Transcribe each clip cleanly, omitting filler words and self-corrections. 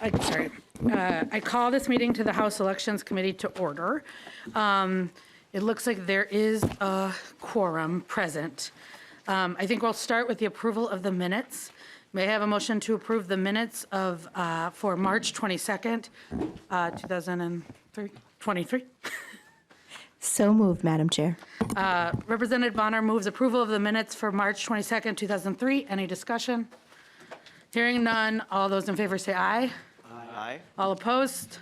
I call this meeting to the House Elections Committee to order. It looks like there is a quorum present. I think we'll start with the approval of the minutes. May I have a motion to approve the minutes of for March 22nd, 2023? So moved, Madam Chair. Representative Bonner moves approval of the minutes for March 22nd, 2003. Any discussion? Hearing none, all those in favor say aye. Aye. All opposed?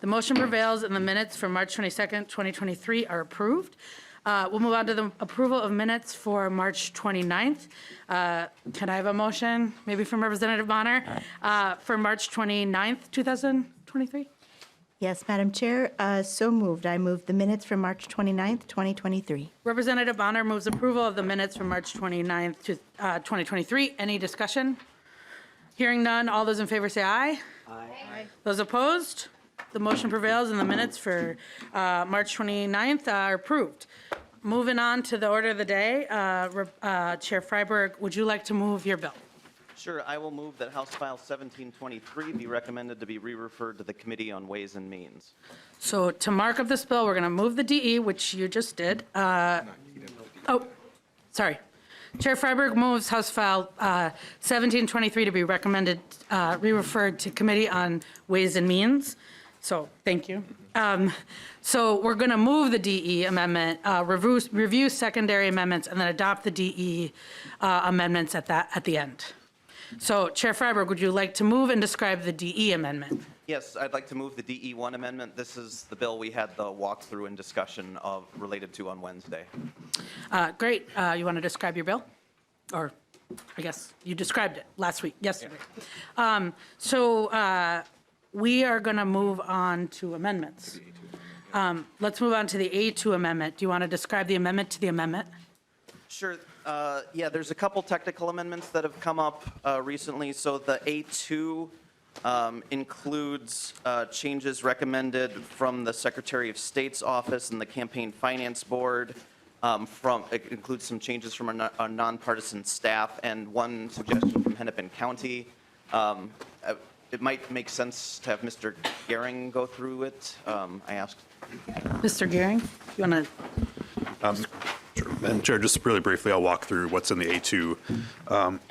The motion prevails and the minutes for March 22nd, 2023 are approved. We'll move on to the approval of minutes for March 29th. Can I have a motion, maybe from Representative Bonner, for March 29th, 2023? Yes, Madam Chair. So moved. I move the minutes for March 29th, 2023. Representative Bonner moves approval of the minutes for March 29th, 2023. Any discussion? Hearing none, all those in favor say aye. Aye. Those opposed? The motion prevails and the minutes for March 29th are approved. Moving on to the order of the day, Chair Freiberg, would you like to move your bill? Sure, I will move that House File 1723 be recommended to be re-referred to the Committee on Ways and Means. So to mark up this bill, we're going to move the DE, which you just did. Sorry. Chair Freiberg moves House File 1723 to be recommended, re-referred to Committee on Ways and Means. So thank you. So we're going to move the DE amendment, review secondary amendments, and then adopt the DE amendments at the end. So Chair Freiberg, would you like to move and describe the DE amendment? Yes, I'd like to move the DE1 amendment. This is the bill we had the walkthrough and discussion of related to on Wednesday. Great. You want to describe your bill? Or I guess you described it yesterday. Yeah. We are going to move on to amendments. Let's move on to the A2 amendment. Do you want to describe the amendment to the amendment? Sure. Yeah, there's a couple technical amendments that have come up recently. So the A2 includes changes recommended from the Secretary of State's office and the Campaign Finance Board. It includes some changes from our nonpartisan staff and one suggestion from Hennepin County. It might make sense to have Mr. Gehring go through it. I asked. Mr. Gehring, you want to? Sure. Madam Chair, just really briefly, I'll walk through what's in the A2.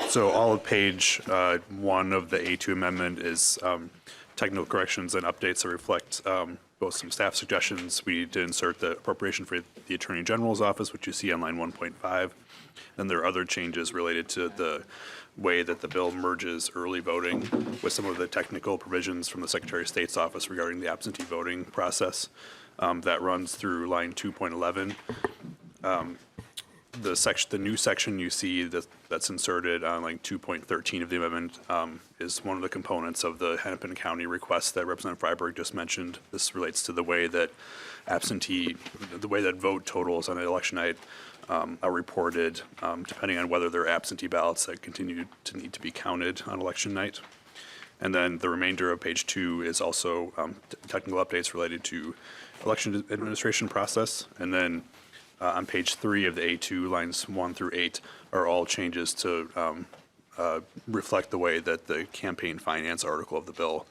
So all of page 1 of the A2 amendment is technical corrections and updates that reflect both some staff suggestions. We did insert the appropriation for the Attorney General's office, which you see on line 1.5. And there are other changes related to the way that the bill merges early voting with some of the technical provisions from the Secretary of State's office regarding the absentee voting process. That runs through line 2.11. The new section you see that's inserted on like 2.13 of the amendment is one of the components of the Hennepin County request that Representative Freiberg just mentioned. This relates to the way that vote totals on an election night are reported, depending on whether they're absentee ballots that continue to need to be counted on election night. And then the remainder of page 2 is also technical updates related to election administration process. And then on page 3 of the A2, lines 1 through 8 are all changes to reflect the way that the campaign finance article of the bill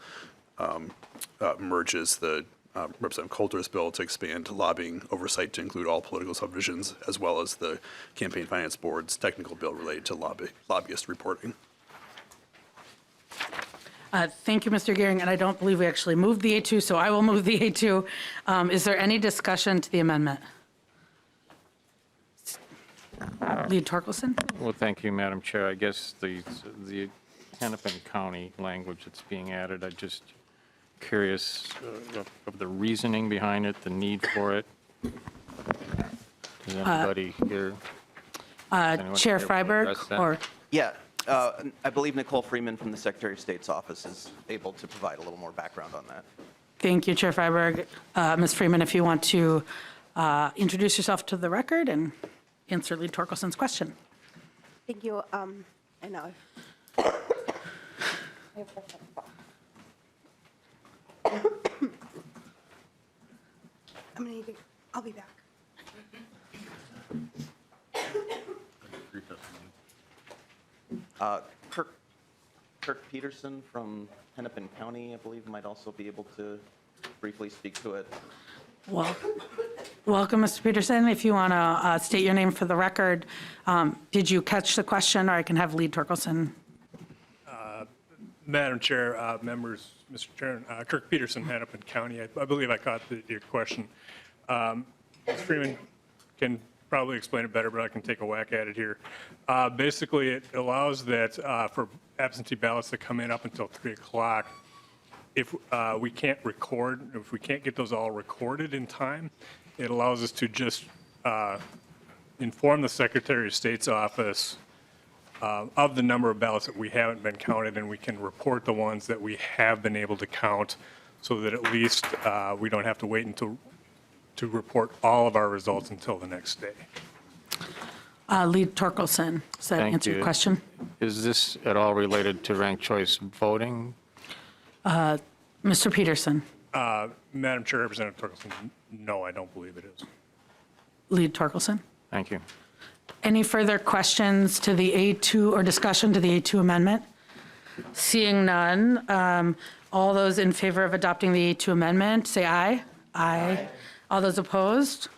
merges the Representative Coulter's bill to expand lobbying oversight to include all political subdivisions, as well as the Campaign Finance Board's technical bill related to lobbyist reporting. Thank you, Mr. Gehring, and I don't believe we actually moved the A2, so I will move the A2. Is there any discussion to the amendment? Lead Torkelson? Well, thank you, Madam Chair. I guess the Hennepin County language that's being added, I'm just curious of the reasoning behind it, the need for it. Does anybody here? Chair Freiberg, or? Yeah, I believe Nicole Freeman from the Secretary of State's office is able to provide a little more background on that. Thank you, Chair Freiberg. Ms. Freeman, if you want to introduce yourself to the record and answer Lead Torkelson's question. Thank you. I know. I'll be back. Kirk Kirk Peterson from Hennepin County, I believe, might also be able to briefly speak to it. Well, welcome, Mr. Peterson. If you want to state your name for the record, did you catch the question, or I can have Lead Torkelson? Madam Chair, members, Mr. Chairman, Kirk Peterson, Hennepin County. I believe I caught your question. Ms. Freeman can probably explain it better, but I can take a whack at it here. Basically, it allows that for absentee ballots that come in up until 3 o'clock, if we can't record, if we can't get those all recorded in time, it allows us to just inform the Secretary of State's office of the number of ballots that we haven't been counted, and we can report the ones that we have been able to count, so that at least we don't have to wait until to report all of our results until the next day. Lead Torkelson, does that Thank answer your you. question? Is this at all related to ranked choice voting? Mr. Peterson, Madam Chair, Representative Torkelson, no, I don't believe it is. Lead Torkelson. Thank you. Any further questions to the A2 or discussion to the A2 amendment? Seeing none, all those in favor of adopting the A2 amendment, say aye. Aye. All those opposed?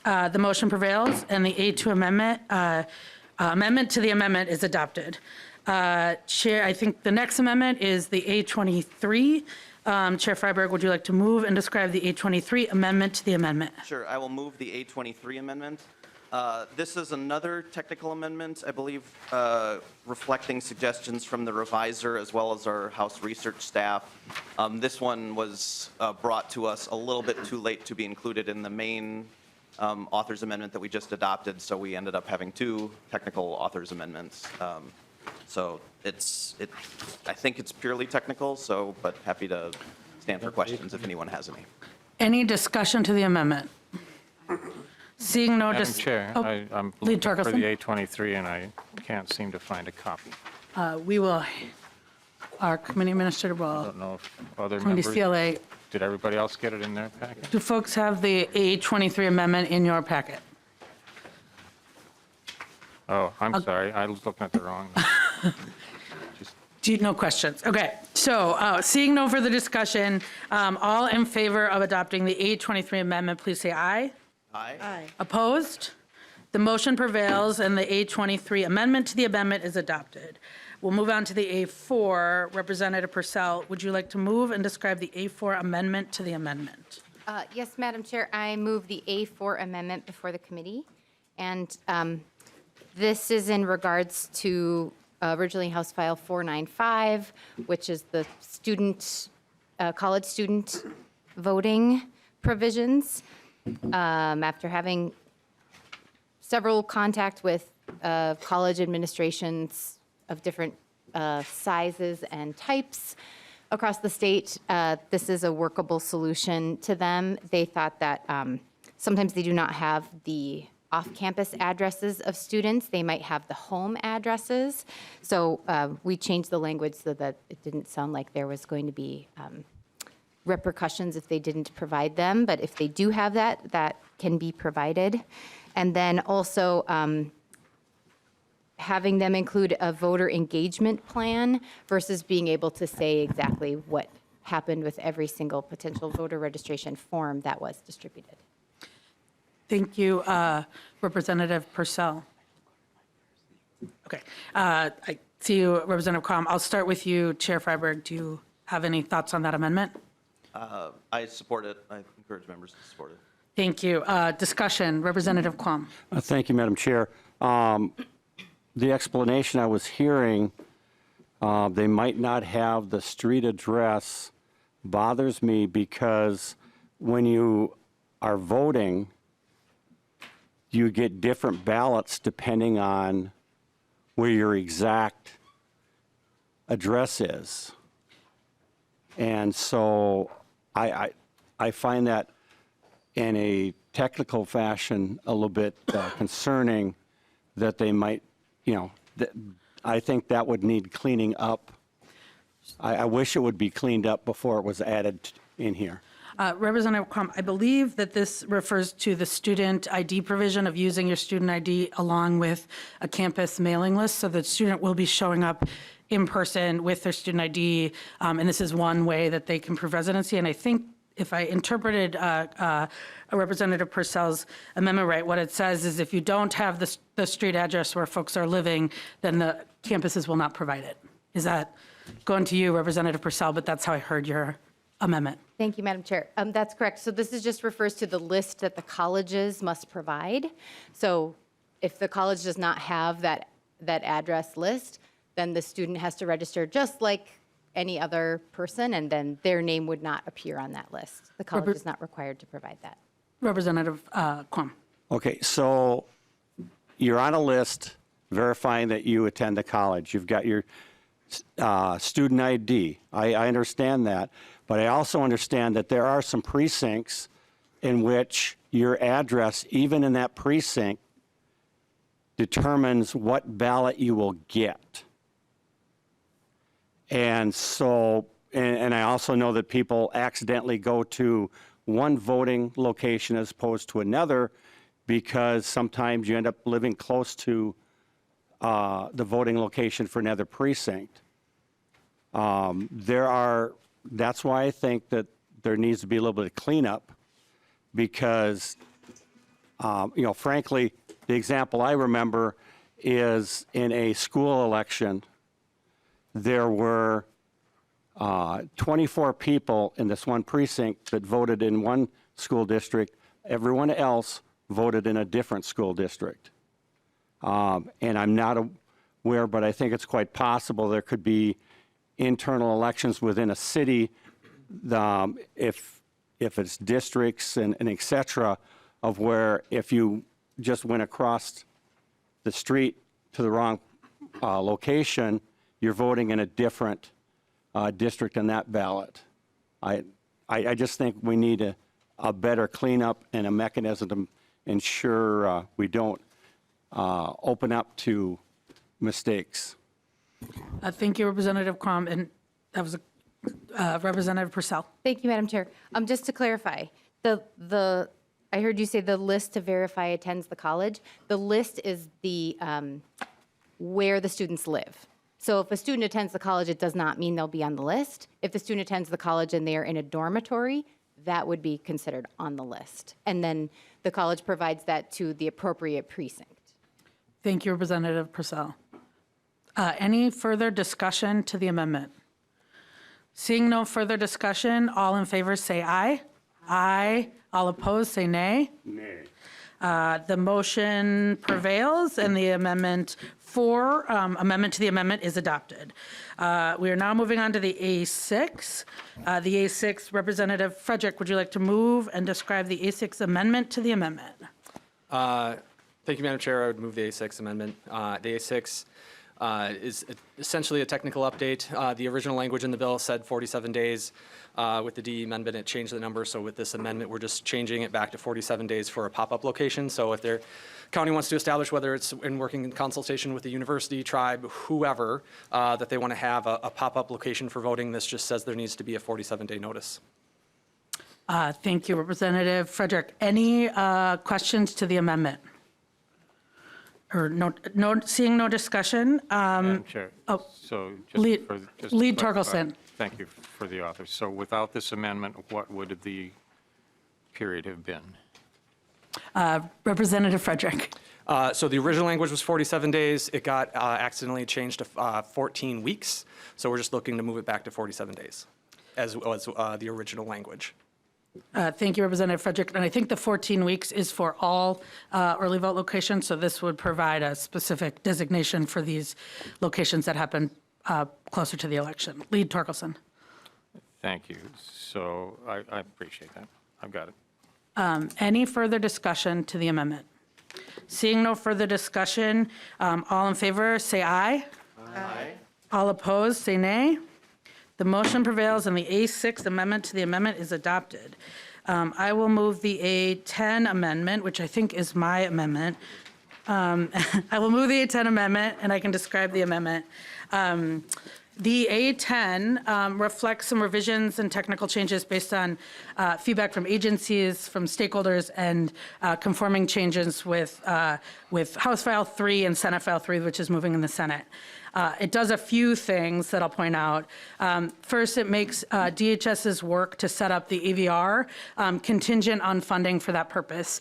The motion prevails, and the A2 amendment, amendment to the amendment is adopted. Chair, I think the next amendment is the A23. Chair Freiberg, would you like to move and describe the A23 amendment to the amendment? Sure, I will move the A23 amendment. This is another technical amendment, I believe, reflecting suggestions from the reviser as well as our House research staff. This one was brought to us a little bit too late to be included in the main author's amendment that we just adopted, so we ended up having two technical author's amendments. So I think it's purely technical, but happy to stand for questions if anyone has any. Any discussion to the amendment? Seeing no Madam Chair, Oh, I'm Lead looking for Torkelson. the A23, and I can't seem to find a copy. We will, our committee administrator I will, don't know if other committee members, CLA, did everybody else get it in their packet? do folks have the A23 amendment in your packet? Oh, I'm sorry, I was looking at the wrong. No questions. Okay, so seeing no further discussion, all in favor of adopting the A23 amendment, please say aye. Aye. Opposed? The motion prevails, and the A23 amendment to the amendment is adopted. We'll move on to the A4. Representative Purcell, would you like to move and describe the A4 amendment to the amendment? Yes, Madam Chair, I move the A4 amendment before the committee. And this is in regards to originally House File 495, which is the student, college student voting provisions. After having several contact with college administrations of different sizes and types across the state, this is a workable solution to them. They thought that sometimes they do not have the off-campus addresses of students. They might have the home addresses. So we changed the language so that it didn't sound like there was going to be repercussions if they didn't provide them, but if they do have that, that can be provided. And then also having them include a voter engagement plan versus being able to say exactly what happened with every single potential voter registration form that was distributed. Thank you, Representative Purcell. Okay, I see you, Representative Quam. I'll start with you, Chair Freiberg. Do you have any thoughts on that amendment? I support it. I encourage members to support it. Thank you. Discussion, Representative Quam. Thank you, Madam Chair. The explanation I was hearing, they might not have the street address, bothers me because when you are voting, you get different ballots depending on where your exact address is. And so I find that in a technical fashion a little bit concerning that they might, I think that would need cleaning up. I wish it would be cleaned up before it was added in here. Representative Quam, I believe that this refers to the student ID provision of using your student ID along with a campus mailing list, so the student will be showing up in person with their student ID, and this is one way that they can prove residency. And I think if I interpreted Representative Purcell's amendment right, what it says is if you don't have the street address where folks are living, then the campuses will not provide it. Is that going to you, Representative Purcell? But that's how I heard your amendment. Thank you, Madam Chair. That's correct. So this is just refers to the list that the colleges must provide. So if the college does not have that address list, then the student has to register just like any other person, and then their name would not appear on that list. The college is not required to provide that. Representative Quam. Okay, so you're on a list verifying that you attend the college. You've got your student ID. I understand that, but I also understand that there are some precincts in which your address, even in that precinct, determines what ballot you will get. And so, and I also know that people accidentally go to one voting location as opposed to another because sometimes you end up living close to the voting location for another precinct. That's why I think that there needs to be a little bit of cleanup because, frankly, the example I remember is in a school election, there were 24 people in this one precinct that voted in one school district. Everyone else voted in a different school district. And I'm not aware, but I think it's quite possible there could be internal elections within a city, if it's districts and et cetera, of where if you just went across the street to the wrong location, you're voting in a different district on that ballot. I just think we need a better cleanup and a mechanism to ensure we don't open up to mistakes. Thank you, Representative Quam, and that was Representative Purcell. Thank you, Madam Chair. Just to clarify, I heard you say the list to verify attends the college. The list is the where the students live. So if a student attends the college, it does not mean they'll be on the list. If the student attends the college and they are in a dormitory, that would be considered on the list. And then the college provides that to the appropriate precinct. Thank you, Representative Purcell. Any further discussion to the amendment? Seeing no further discussion, all in favor say aye. Aye. All opposed say nay. Nay. The motion prevails and the amendment to the amendment is adopted. We are now moving on to the A6. The A6, Representative Freiberg, would you like to move and describe the A6 amendment to the amendment? Thank you, Madam Chair. I would move the A6 amendment. The A6 is essentially a technical update. The original language in the bill said 47 days. With the D amendment, it changed the number. So with this amendment, we're just changing it back to 47 days for a pop-up location. So if their county wants to establish, whether it's in working consultation with the university, tribe, whoever, that they want to have a pop-up location for voting, this just says there needs to be a 47-day notice. Thank you, Representative Freiberg. Any questions to the amendment? Or seeing no discussion? Madam Chair. So Lead just to clarify, Torkelson. Thank you for the author. So without this amendment, what would the period have been? Representative Freiberg. So the original language was 47 days. It got accidentally changed to 14 weeks. So we're just looking to move it back to 47 days as the original language. Thank you, Representative Freiberg. And I think the 14 weeks is for all early vote locations, so this would provide a specific designation for these locations that happen closer to the election. Lead Torkelson. Thank you. So I appreciate that. I've got it. Any further discussion to the amendment? Seeing no further discussion, all in favor say aye. Aye. All opposed say nay. The motion prevails and the A6 amendment to the amendment is adopted. I will move the A10 amendment, which I think is my amendment. I will move the A10 amendment and I can describe the amendment. The A10 reflects some revisions and technical changes based on feedback from agencies, from stakeholders, and conforming changes with House File 3 and Senate File 3, which is moving in the Senate. It does a few things that I'll point out. First, it makes DHS's work to set up the AVR contingent on funding for that purpose.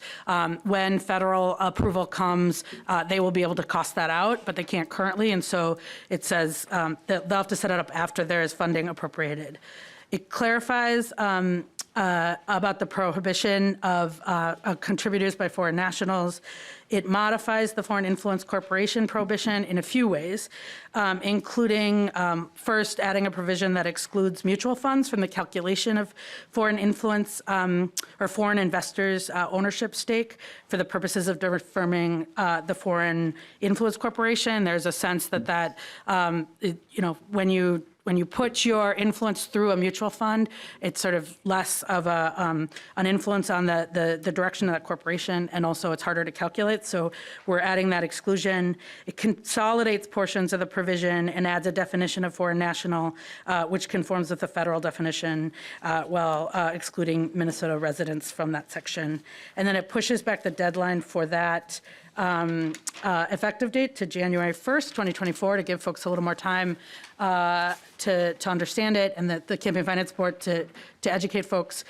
When federal approval comes, they will be able to cost that out, but they can't currently, and so it says that they'll have to set it up after there is funding appropriated. It clarifies about the prohibition of contributors by foreign nationals. It modifies the Foreign Influence Corporation prohibition in a few ways, including first adding a provision that excludes mutual funds from the calculation of foreign influence or foreign investors' ownership stake for the purposes of affirming the Foreign Influence Corporation. There's a sense that when you put your influence through a mutual fund, it's sort of less of an influence on the direction of that corporation, and also it's harder to calculate. So we're adding that exclusion. It consolidates portions of the provision and adds a definition of foreign national, which conforms with the federal definition, while excluding Minnesota residents from that section. And then it pushes back the deadline for that effective date to January 1st, 2024, to give folks a little more time to understand it, and the Campaign Finance Board to educate folks.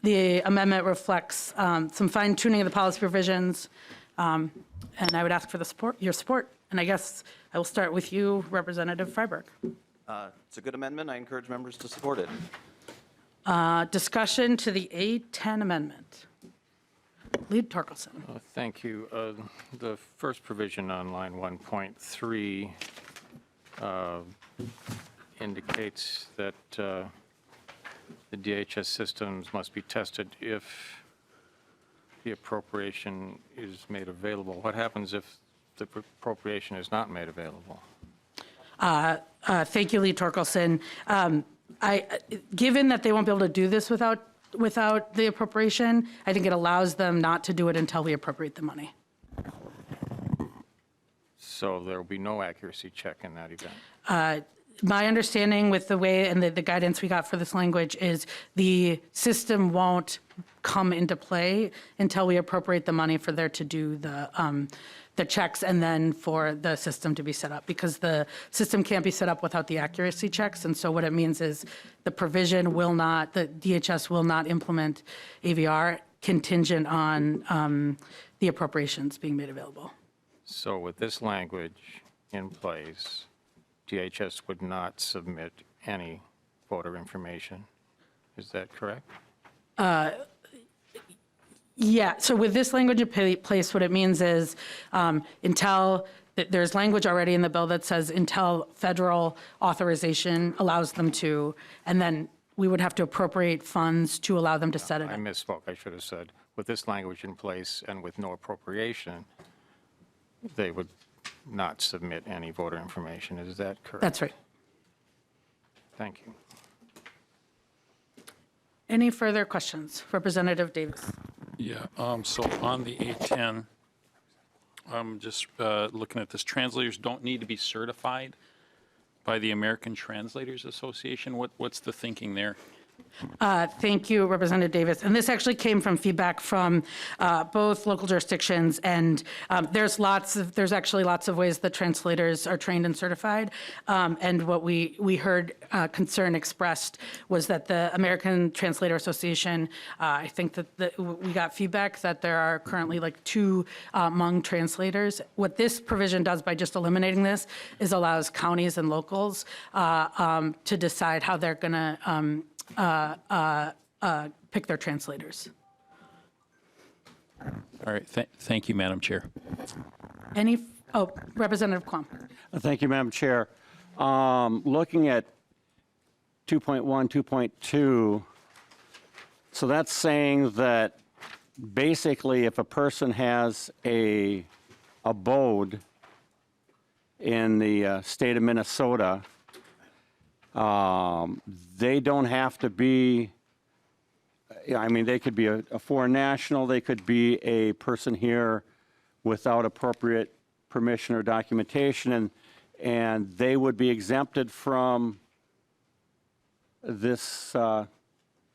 The amendment reflects some fine-tuning of the policy provisions, and I would ask for your support. And I guess I will start with you, Representative Freiberg. It's a good amendment. I encourage members to support it. Discussion to the A10 amendment. Lead Torkelson. Thank you. The first provision on line 1.3 indicates that the DHS systems must be tested if the appropriation is made available. What happens if the appropriation is not made available? Thank you, Lead Torkelson. Given that they won't be able to do this without the appropriation, I think it allows them not to do it until we appropriate the money. So there will be no accuracy check in that event? My understanding with the way and the guidance we got for this language is the system won't come into play until we appropriate the money for there to do the checks and then for the system to be set up, because the system can't be set up without the accuracy checks. And so what it means is the provision will not, the DHS will not implement AVR contingent on the appropriations being made available. So with this language in place, DHS would not submit any voter information. Is that correct? Yeah, so with this language in place, what it means is until, there's language already in the bill that says until federal authorization allows them to, and then we would have to appropriate funds to allow them to set it I up. misspoke. I should have said, with this language in place and with no appropriation, they would not submit any voter information. Is that correct? That's right. Thank you. Any further questions? Representative Davis. Yeah, so on the A10, I'm just looking at this. Translators don't need to be certified by the American Translators Association. What's the thinking there? Thank you, Representative Davis. And this actually came from feedback from both local jurisdictions, and there's actually lots of ways that translators are trained and certified. And what we heard concern expressed was that the American Translator Association, I think that we got feedback that there are currently like 2 Hmong translators. What this provision does by just eliminating this is allows counties and locals to decide how they're going to pick their translators. All right, thank you, Madam Chair. Representative Quam. Thank you, Madam Chair. Looking at 2.1, 2.2, so that's saying that basically if a person has a abode in the state of Minnesota, they don't have to be, I mean, they could be a foreign national, they could be a person here without appropriate permission or documentation, and they would be exempted from this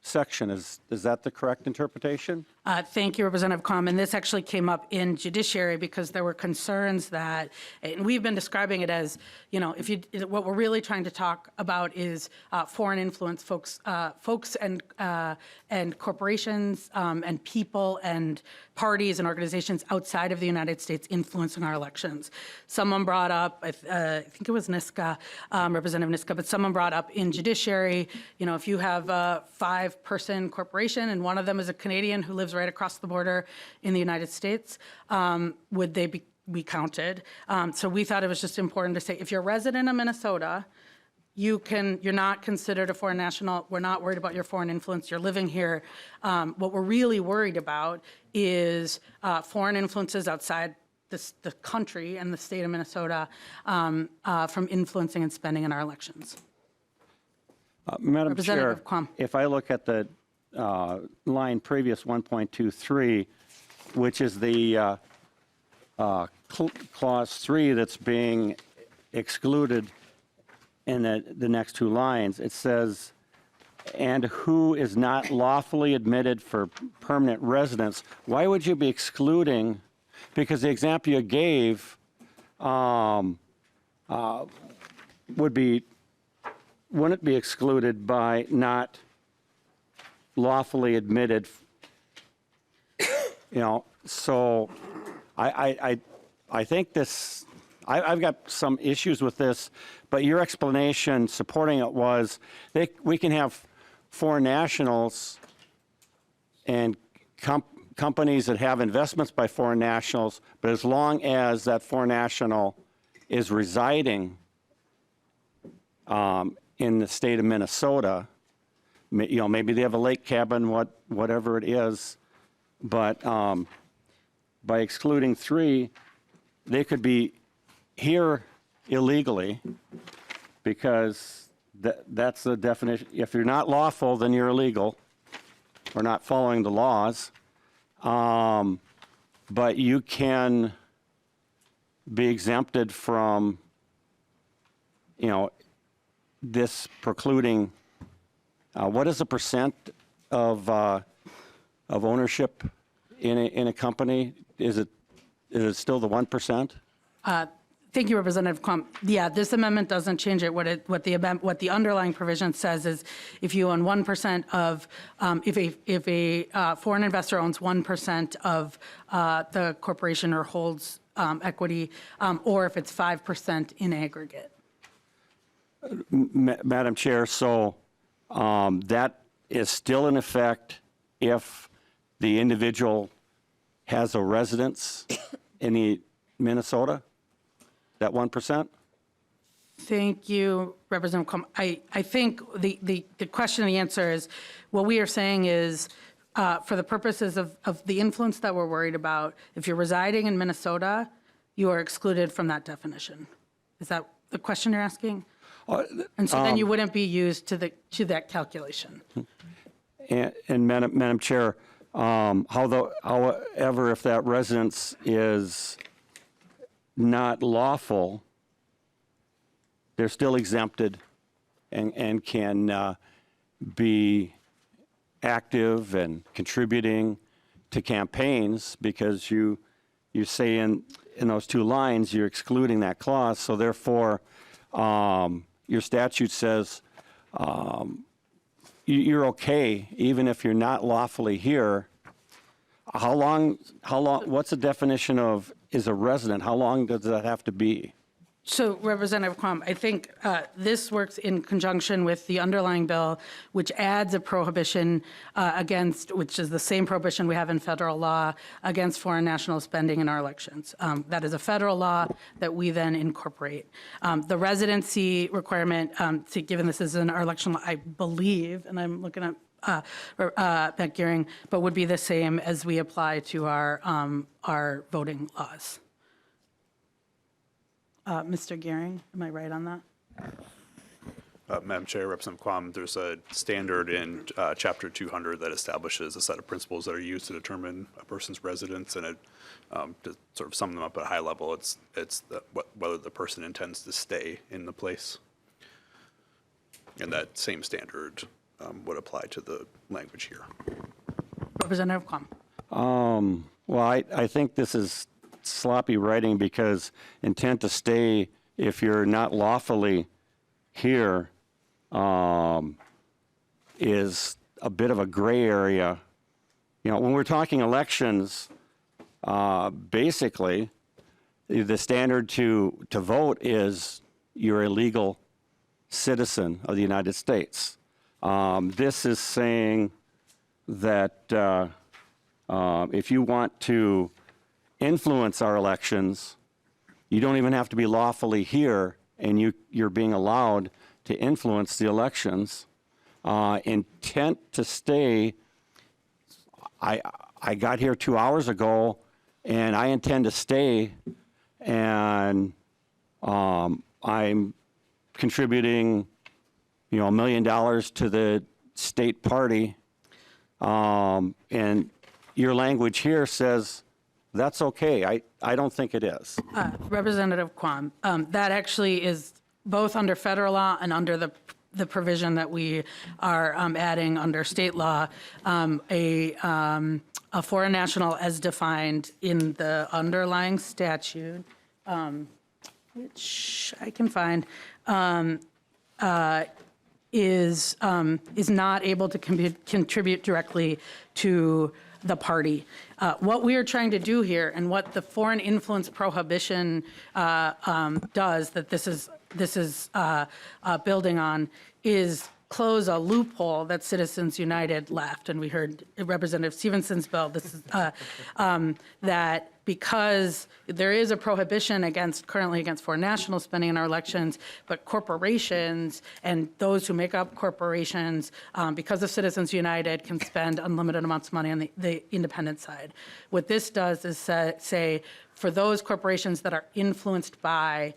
section. Is that the correct interpretation? Thank you, Representative Quam. And this actually came up in judiciary because there were concerns that, and we've been describing it as, what we're really trying to talk about is foreign influence folks and corporations and people and parties and organizations outside of the United States influencing our elections. Someone brought up, I think it was Niska, Representative Niska, but someone brought up in judiciary, if you have a 5-person corporation and one of them is a Canadian who lives right across the border in the United States, would they be counted? So we thought it was just important to say, if you're a resident of Minnesota, you're not considered a foreign national. We're not worried about your foreign influence. You're living here. What we're really worried about is foreign influences outside the country and the state of Minnesota from influencing and spending in our elections. Madam Chair, Representative Quam. if I look at the line previous 1.23, which is the clause 3 that's being excluded in the next two lines, it says, and who is not lawfully admitted for permanent residence. Why would you be excluding? Because the example you gave wouldn't it be excluded by not lawfully admitted? So I think this, I've got some issues with this, but your explanation supporting it was we can have foreign nationals and companies that have investments by foreign nationals, but as long as that foreign national is residing in the state of Minnesota, maybe they have a lake cabin, whatever it is, but by excluding 3, they could be here illegally because that's the definition. If you're not lawful, then you're illegal or not following the laws. But you can be exempted from, this precluding. What is the percent of ownership in a company? Is it still the 1%? Thank you, Representative Quam. Yeah, this amendment doesn't change it. What the underlying provision says is, if you own 1% of, if a foreign investor owns 1% of the corporation or holds equity, or if it's 5% in aggregate. Madam Chair, so that is still in effect if the individual has a residence in Minnesota? That 1%? Thank you, Representative Quam. I think the question and the answer is, what we are saying is, for the purposes of the influence that we're worried about, if you're residing in Minnesota, you are excluded from that definition. Is that the question you're asking? And so then you wouldn't be used to that calculation. And Madam Chair, however, if that residence is not lawful, they're still exempted and can be active and contributing to campaigns because you say in those two lines you're excluding that clause. So therefore, your statute says you're okay even if you're not lawfully here. How long, what's the definition of is a resident? How long does that have to be? So, Representative Quam, I think this works in conjunction with the underlying bill, which adds a prohibition against, which is the same prohibition we have in federal law, against foreign national spending in our elections. That is a federal law that we then incorporate. The residency requirement, given this is in our election law, I believe, and I'm looking at Beck Gearing, but would be the same as we apply to our voting laws. Mr. Gearing, am I right on that? Madam Chair, Representative Quam, there's a standard in Chapter 200 that establishes a set of principles that are used to determine a person's residence, and to sort of sum them up at a high level, it's whether the person intends to stay in the place. And that same standard would apply to the language here. Representative Quam. Well, I think this is sloppy writing because intent to stay, if you're not lawfully here, is a bit of a gray area. You know, when we're talking elections, basically, the standard to vote is you're a legal citizen of the United States. This is saying that if you want to influence our elections, you don't even have to be lawfully here, and you're being allowed to influence the elections. Intent to stay, I got here 2 hours ago, and I intend to stay, and I'm contributing, $1 million to the state party, and your language here says that's okay. I don't think it is. Representative Quam, that actually is both under federal law and under the provision that we are adding under state law, a foreign national as defined in the underlying statute, which I can find, is not able to contribute directly to the party. What we are trying to do here, and what the foreign influence prohibition does, that this is building on, is close a loophole that Citizens United left. And we heard Representative Stevenson's bill. This is that because there is a prohibition currently against foreign national spending in our elections, but corporations and those who make up corporations, because of Citizens United, can spend unlimited amounts of money on the independent side. What this does is say for those corporations that are influenced by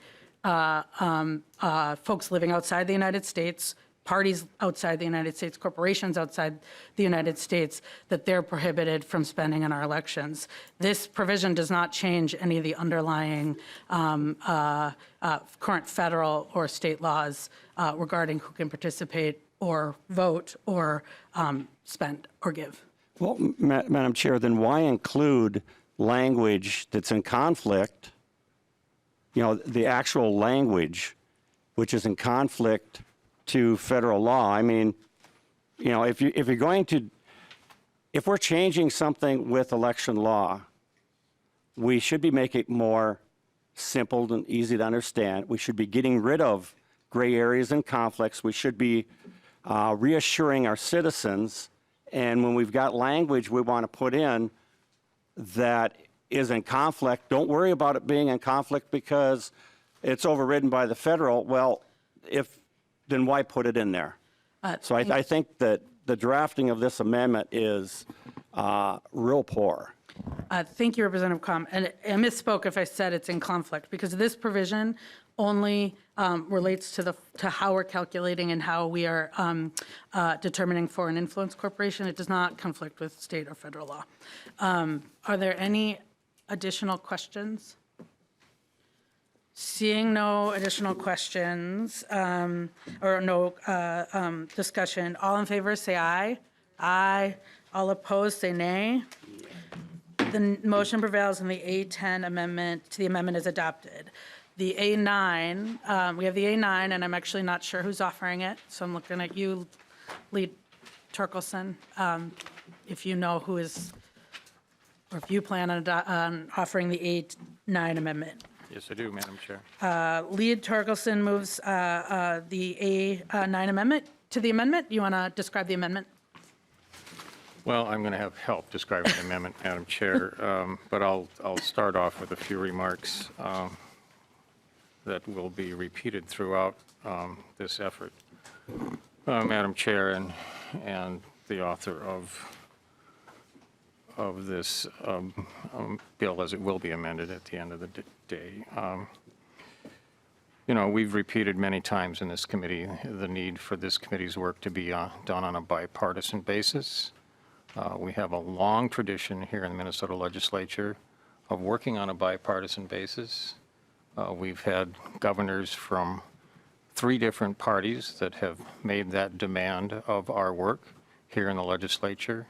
folks living outside the United States, parties outside the United States, corporations outside the United States, that they're prohibited from spending in our elections. This provision does not change any of the underlying current federal or state laws regarding who can participate or vote or spend or give. Well, Madam Chair, then why include language that's in conflict, the actual language, which is in conflict to federal law? I mean, if we're changing something with election law, we should be making it more simple and easy to understand. We should be getting rid of gray areas and conflicts. We should be reassuring our citizens. And when we've got language we want to put in that is in conflict, don't worry about it being in conflict because it's overridden by the federal. Well, then why put it in there? So I think that the drafting of this amendment is real poor. Thank you, Representative Quam. And I misspoke if I said it's in conflict, because this provision only relates to how we're calculating and how we are determining foreign influence corporation. It does not conflict with state or federal law. Are there any additional questions? Seeing no additional questions or no discussion, all in favor say aye. Aye. All opposed say nay. The motion prevails and the A10 amendment to the amendment is adopted. The A9, we have the A9, and I'm actually not sure who's offering it, so I'm looking at you, Lead Torkelson, if you know who is, or if you plan on offering the A9 amendment. Yes, I do, Madam Chair. Lead Torkelson moves the A9 amendment to the amendment. You want to describe the amendment? Well, I'm going to have help describing the amendment, Madam Chair, but I'll start off with a few remarks that will be repeated throughout this effort. Madam Chair and the author of this bill, as it will be amended at the end of the day. We've repeated many times in this committee the need for this committee's work to be done on a bipartisan basis. We have a long tradition here in the Minnesota legislature of working on a bipartisan basis. We've had governors from 3 different parties that have made that demand of our work here in the legislature.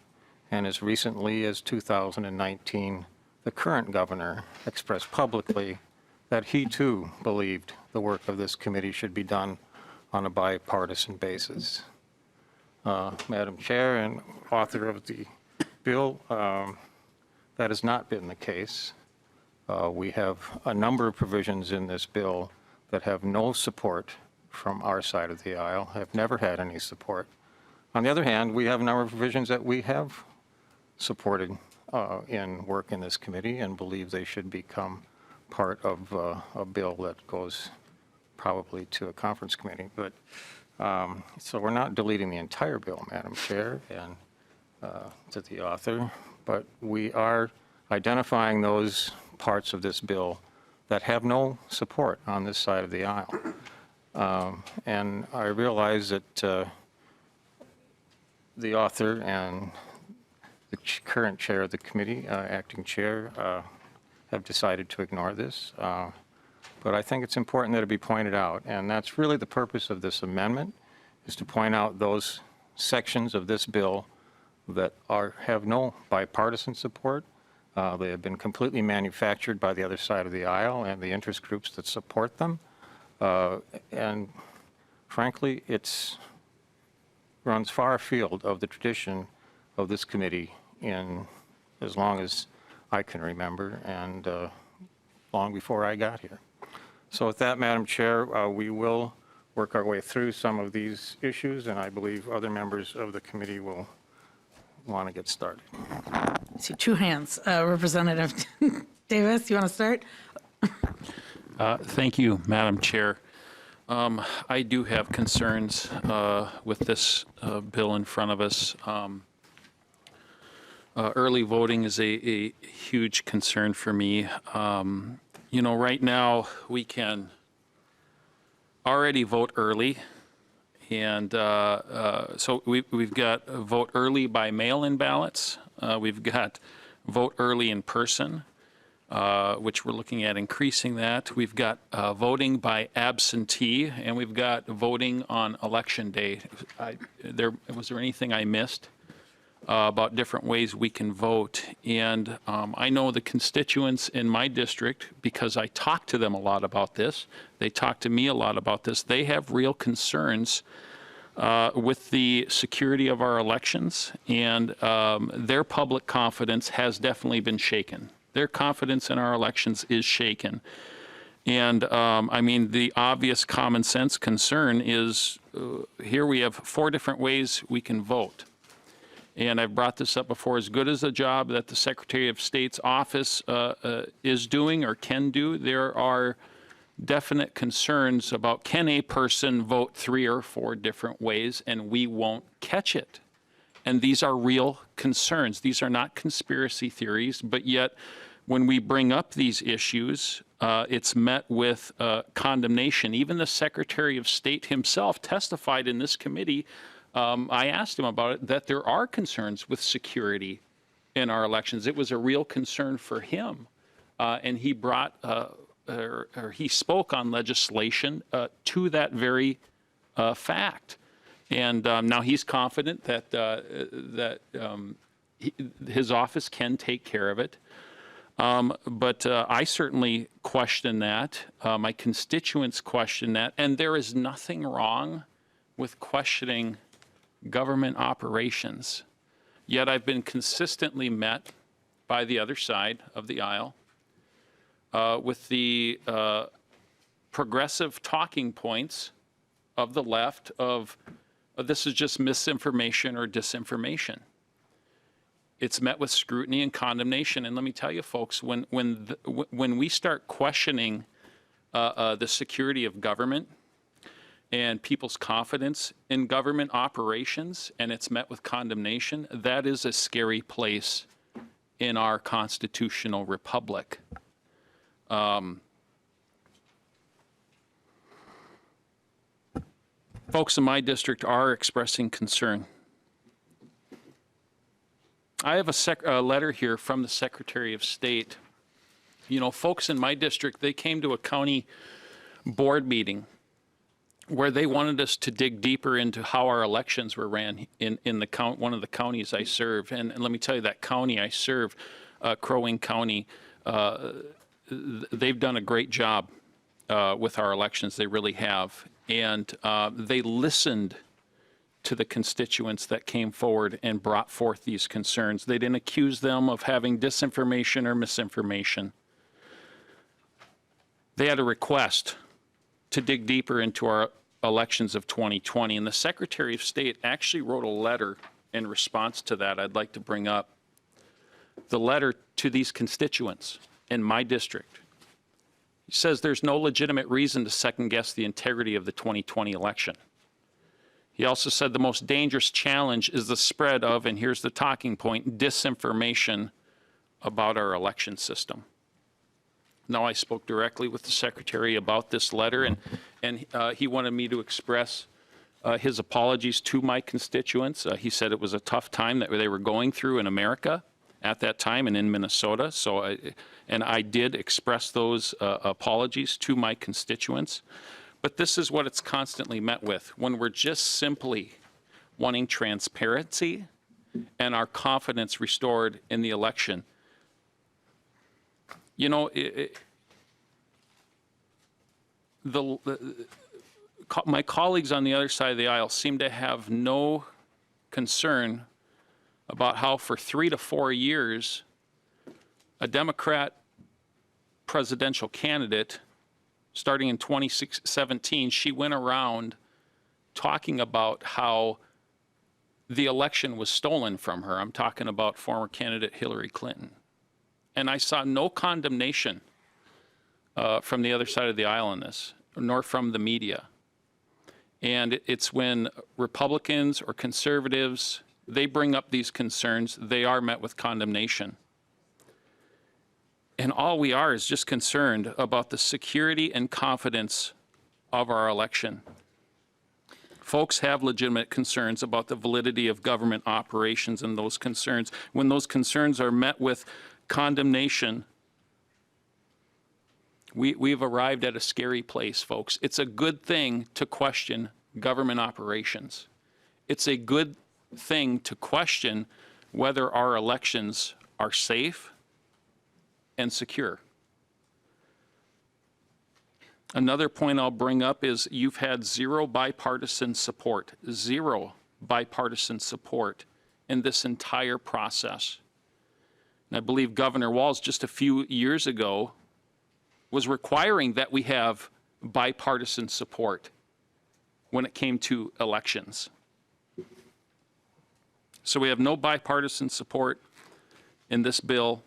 And as recently as 2019, the current governor expressed publicly that he too believed the work of this committee should be done on a bipartisan basis. Madam Chair and author of the bill, that has not been the case. We have a number of provisions in this bill that have no support from our side of the aisle, have never had any support. On the other hand, we have a number of provisions that we have supported in work in this committee and believe they should become part of a bill that goes probably to a conference committee. But so we're not deleting the entire bill, Madam Chair, and to the author, but we are identifying those parts of this bill that have no support on this side of the aisle. And I realize that the author and the current chair of the committee, acting chair, have decided to ignore this. But I think it's important that it be pointed out, and that's really the purpose of this amendment, is to point out those sections of this bill that have no bipartisan support. They have been completely manufactured by the other side of the aisle and the interest groups that support them. And frankly, it runs far afield of the tradition of this committee in as long as I can remember and long before I got here. So with that, Madam Chair, we will work our way through some of these issues, and I believe other members of the committee will want to get started. I see 2 hands. Representative Davis, you want to start? Thank you, Madam Chair. I do have concerns with this bill in front of us. Early voting is a huge concern for me. You know, right now we can already vote early, and so we've got vote early by mail-in ballots. We've got vote early in person, which we're looking at increasing that. We've got voting by absentee, and we've got voting on election day. Was there anything I missed about different ways we can vote? And I know the constituents in my district, because I talk to them a lot about this. They talk to me a lot about this. They have real concerns with the security of our elections, and their public confidence has definitely been shaken. Their confidence in our elections is shaken. And I mean, the obvious common sense concern is here we have 4 different ways we can vote. And I've brought this up before, as good as the job that the Secretary of State's office is doing or can do, there are definite concerns about, can a person vote 3 or 4 different ways and we won't catch it? And these are real concerns. These are not conspiracy theories, but yet when we bring up these issues, it's met with condemnation. Even the Secretary of State himself testified in this committee, I asked him about it, that there are concerns with security in our elections. It was a real concern for him. And he brought, or he spoke on legislation to that very fact. And now he's confident that his office can take care of it. But I certainly question that. My constituents question that. And there is nothing wrong with questioning government operations. Yet I've been consistently met by the other side of the aisle with the progressive talking points of the left of this is just misinformation or disinformation. It's met with scrutiny and condemnation. And let me tell you, folks, when we start questioning the security of government and people's confidence in government operations, and it's met with condemnation, that is a scary place in our constitutional republic. Folks in my district are expressing concern. I have a letter here from the Secretary of State. You know, folks in my district, they came to a county board meeting where they wanted us to dig deeper into how our elections were ran in one of the counties I serve. And let me tell you, that county I serve, Crow Wing County, they've done a great job with our elections. They really have. And they listened to the constituents that came forward and brought forth these concerns. They didn't accuse them of having disinformation or misinformation. They had a request to dig deeper into our elections of 2020, and the Secretary of State actually wrote a letter in response to that I'd like to bring up. The letter to these constituents in my district. He says there's no legitimate reason to second-guess the integrity of the 2020 election. He also said the most dangerous challenge is the spread of, and here's the talking point, disinformation about our election system. Now, I spoke directly with the Secretary about this letter, and he wanted me to express his apologies to my constituents. He said it was a tough time that they were going through in America at that time and in Minnesota. So, I did express those apologies to my constituents. But this is what it's constantly met with when we're just simply wanting transparency and our confidence restored in the election. You know, my colleagues on the other side of the aisle seem to have no concern about how for 3 to 4 years, a Democrat presidential candidate, starting in 2017, she went around talking about how the election was stolen from her. I'm talking about former candidate Hillary Clinton. And I saw no condemnation from the other side of the aisle on this, nor from the media. And it's when Republicans or conservatives, they bring up these concerns, they are met with condemnation. And all we are is just concerned about the security and confidence of our election. Folks have legitimate concerns about the validity of government operations and those concerns. When those concerns are met with condemnation, we've arrived at a scary place, folks. It's a good thing to question government operations. It's a good thing to question whether our elections are safe and secure. Another point I'll bring up is you've had zero bipartisan support in this entire process. And I believe Governor Walz just a few years ago was requiring that we have bipartisan support when it came to elections. So we have no bipartisan support in this bill.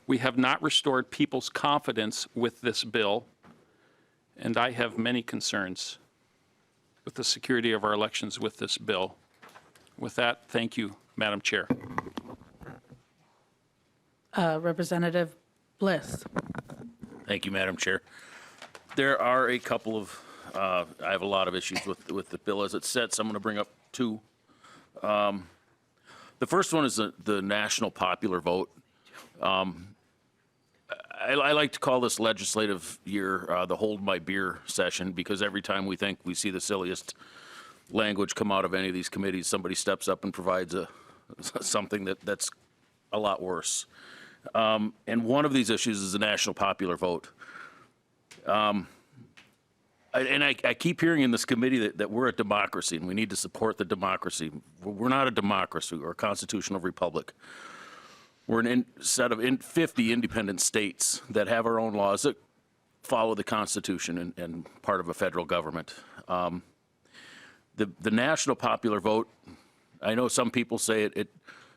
We have not restored people's confidence with this bill, and I have many concerns with the security of our elections with this bill. With that, thank you, Madam Chair. Representative Bliss. Thank you, Madam Chair. There are a couple of, I have a lot of issues with the bill as it sits. I'm going to bring up two. The first one is the national popular vote. I like to call this legislative year the hold my beer session, because every time we think we see the silliest language come out of any of these committees, somebody steps up and provides something that's a lot worse. And one of these issues is the national popular vote. And I keep hearing in this committee that we're a democracy and we need to support the democracy. We're not a democracy or a constitutional republic. We're a set of 50 independent states that have our own laws that follow the Constitution and part of a federal government. The national popular vote, I know some people say it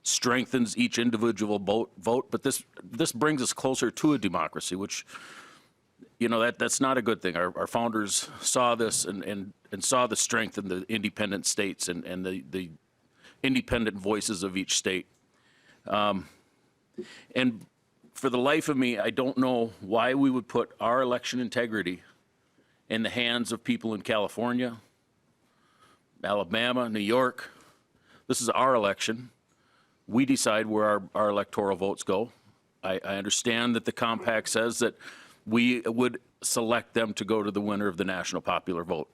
strengthens each individual vote, but this brings us closer to a democracy, which, you know, that's not a good thing. Our founders saw this and saw the strength in the independent states and the independent voices of each state. And for the life of me, I don't know why we would put our election integrity in the hands of people in California, Alabama, New York. This is our election. We decide where our electoral votes go. I understand that the compact says that we would select them to go to the winner of the national popular vote.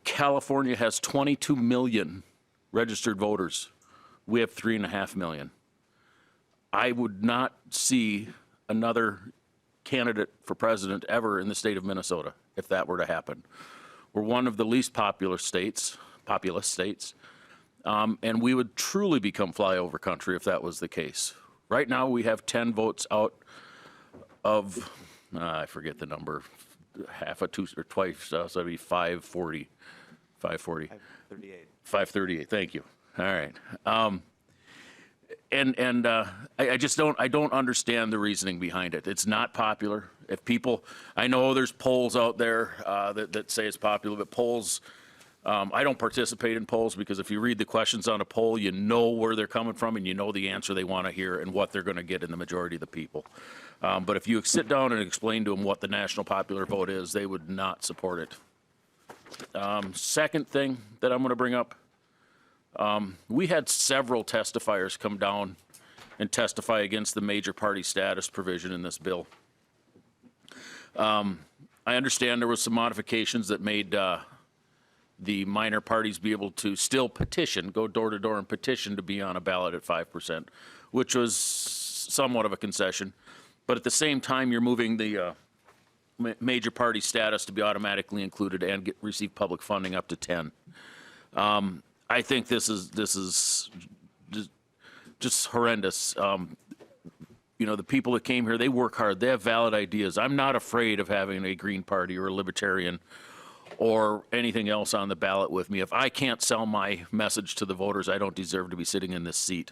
California has 22 million registered voters. We have 3.5 million. I would not see another candidate for president ever in the state of Minnesota if that were to happen. We're one of the least populous states, and we would truly become flyover country if that was the case. Right now, we have 10 votes out of, I forget the number, half a two or twice, so that'd be 540. 538. 538, thank you. All right. I just don't understand the reasoning behind it. It's not popular. If people, I know there's polls out there that say it's popular, but polls, I don't participate in polls because if you read the questions on a poll, you know where they're coming from and you know the answer they want to hear and what they're going to get in the majority of the people. But if you sit down and explain to them what the national popular vote is, they would not support it. Second thing that I'm going to bring up, we had several testifiers come down and testify against the major party status provision in this bill. I understand there was some modifications that made the minor parties be able to still petition, go door to door and petition to be on a ballot at 5%, which was somewhat of a concession. But at the same time, you're moving the major party status to be automatically included and receive public funding up to 10. I think this is just horrendous. You know, the people that came here, they work hard. They have valid ideas. I'm not afraid of having a Green Party or a Libertarian or anything else on the ballot with me. If I can't sell my message to the voters, I don't deserve to be sitting in this seat.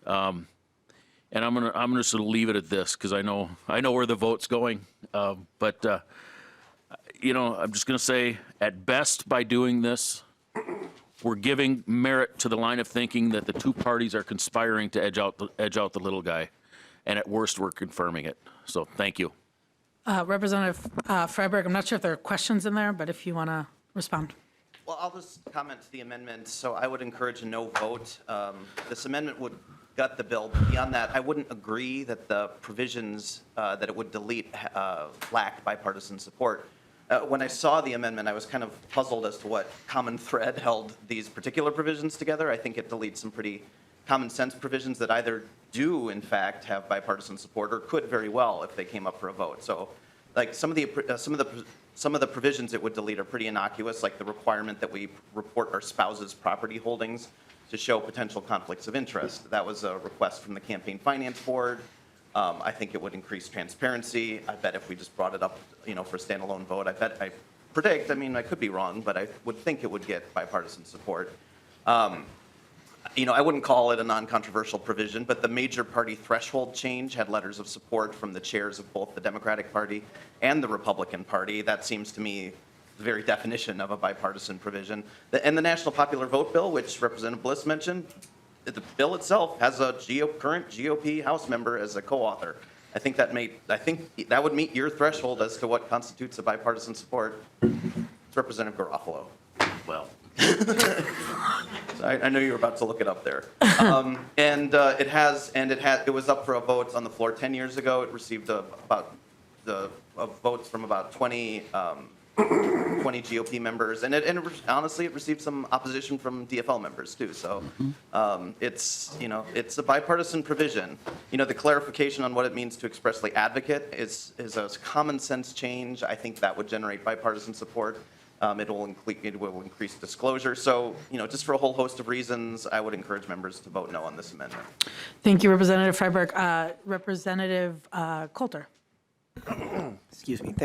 And I'm just gonna leave it at this because I know where the vote's going. But you know, I'm just gonna say, at best, by doing this, we're giving merit to the line of thinking that the two parties are conspiring to edge out the little guy, and at worst, we're confirming it. So, thank you. Representative Freiberg, I'm not sure if there are questions in there, but if you want to respond. Well, I'll just comment to the amendment. So I would encourage a no vote. This amendment would gut the bill. Beyond that, I wouldn't agree that the provisions that it would delete lacked bipartisan support. When I saw the amendment, I was kind of puzzled as to what common thread held these particular provisions together. I think it deletes some pretty common sense provisions that either do, in fact, have bipartisan support or could very well if they came up for a vote. So, like some of the provisions it would delete are pretty innocuous, like the requirement that we report our spouse's property holdings to show potential conflicts of interest. That was a request from the Campaign Finance Board. I think it would increase transparency. I bet if we just brought it up, you know, for a standalone vote, I predict, I mean, I could be wrong, but I would think it would get bipartisan support. You know, I wouldn't call it a non-controversial provision, but the major party threshold change had letters of support from the chairs of both the Democratic Party and the Republican Party. That seems to me the very definition of a bipartisan provision. And the National Popular Vote Bill, which Representative Bliss mentioned, the bill itself has a current GOP House member as a co-author. I think that would meet your threshold as to what constitutes a bipartisan support. It's Representative Garofalo. Well. So I know you were about to look it up there. It was up for a vote on the floor 10 years ago. It received votes from about 20 GOP members, and honestly, it received some opposition from DFL members too. So it's a bipartisan provision. You know, the clarification on what it means to expressly advocate is a common sense change. I think that would generate bipartisan support. It will increase disclosure. So, you know, just for a whole host of reasons, I would encourage members to vote no on this amendment. Thank you, Representative Freiberg. Representative Coulter. Excuse me.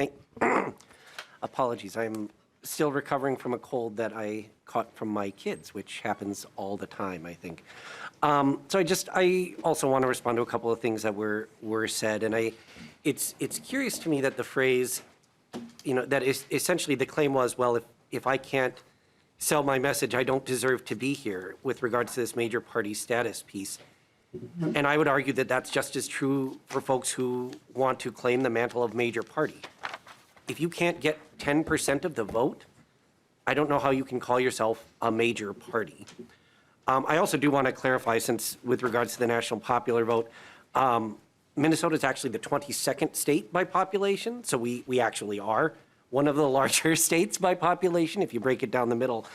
Apologies. I'm still recovering from a cold that I caught from my kids, which happens all the time, I think. So I also want to respond to a couple of things that were said, and it's curious to me that the phrase, you know, that is essentially the claim was, well, if I can't sell my message, I don't deserve to be here with regards to this major party status piece. And I would argue that that's just as true for folks who want to claim the mantle of major party. If you can't get 10% of the vote, I don't know how you can call yourself a major party. I also do want to clarify, since with regards to the national popular vote, Minnesota is actually the 22nd state by population, so we actually are one of the larger states by population, if you break it down the middle.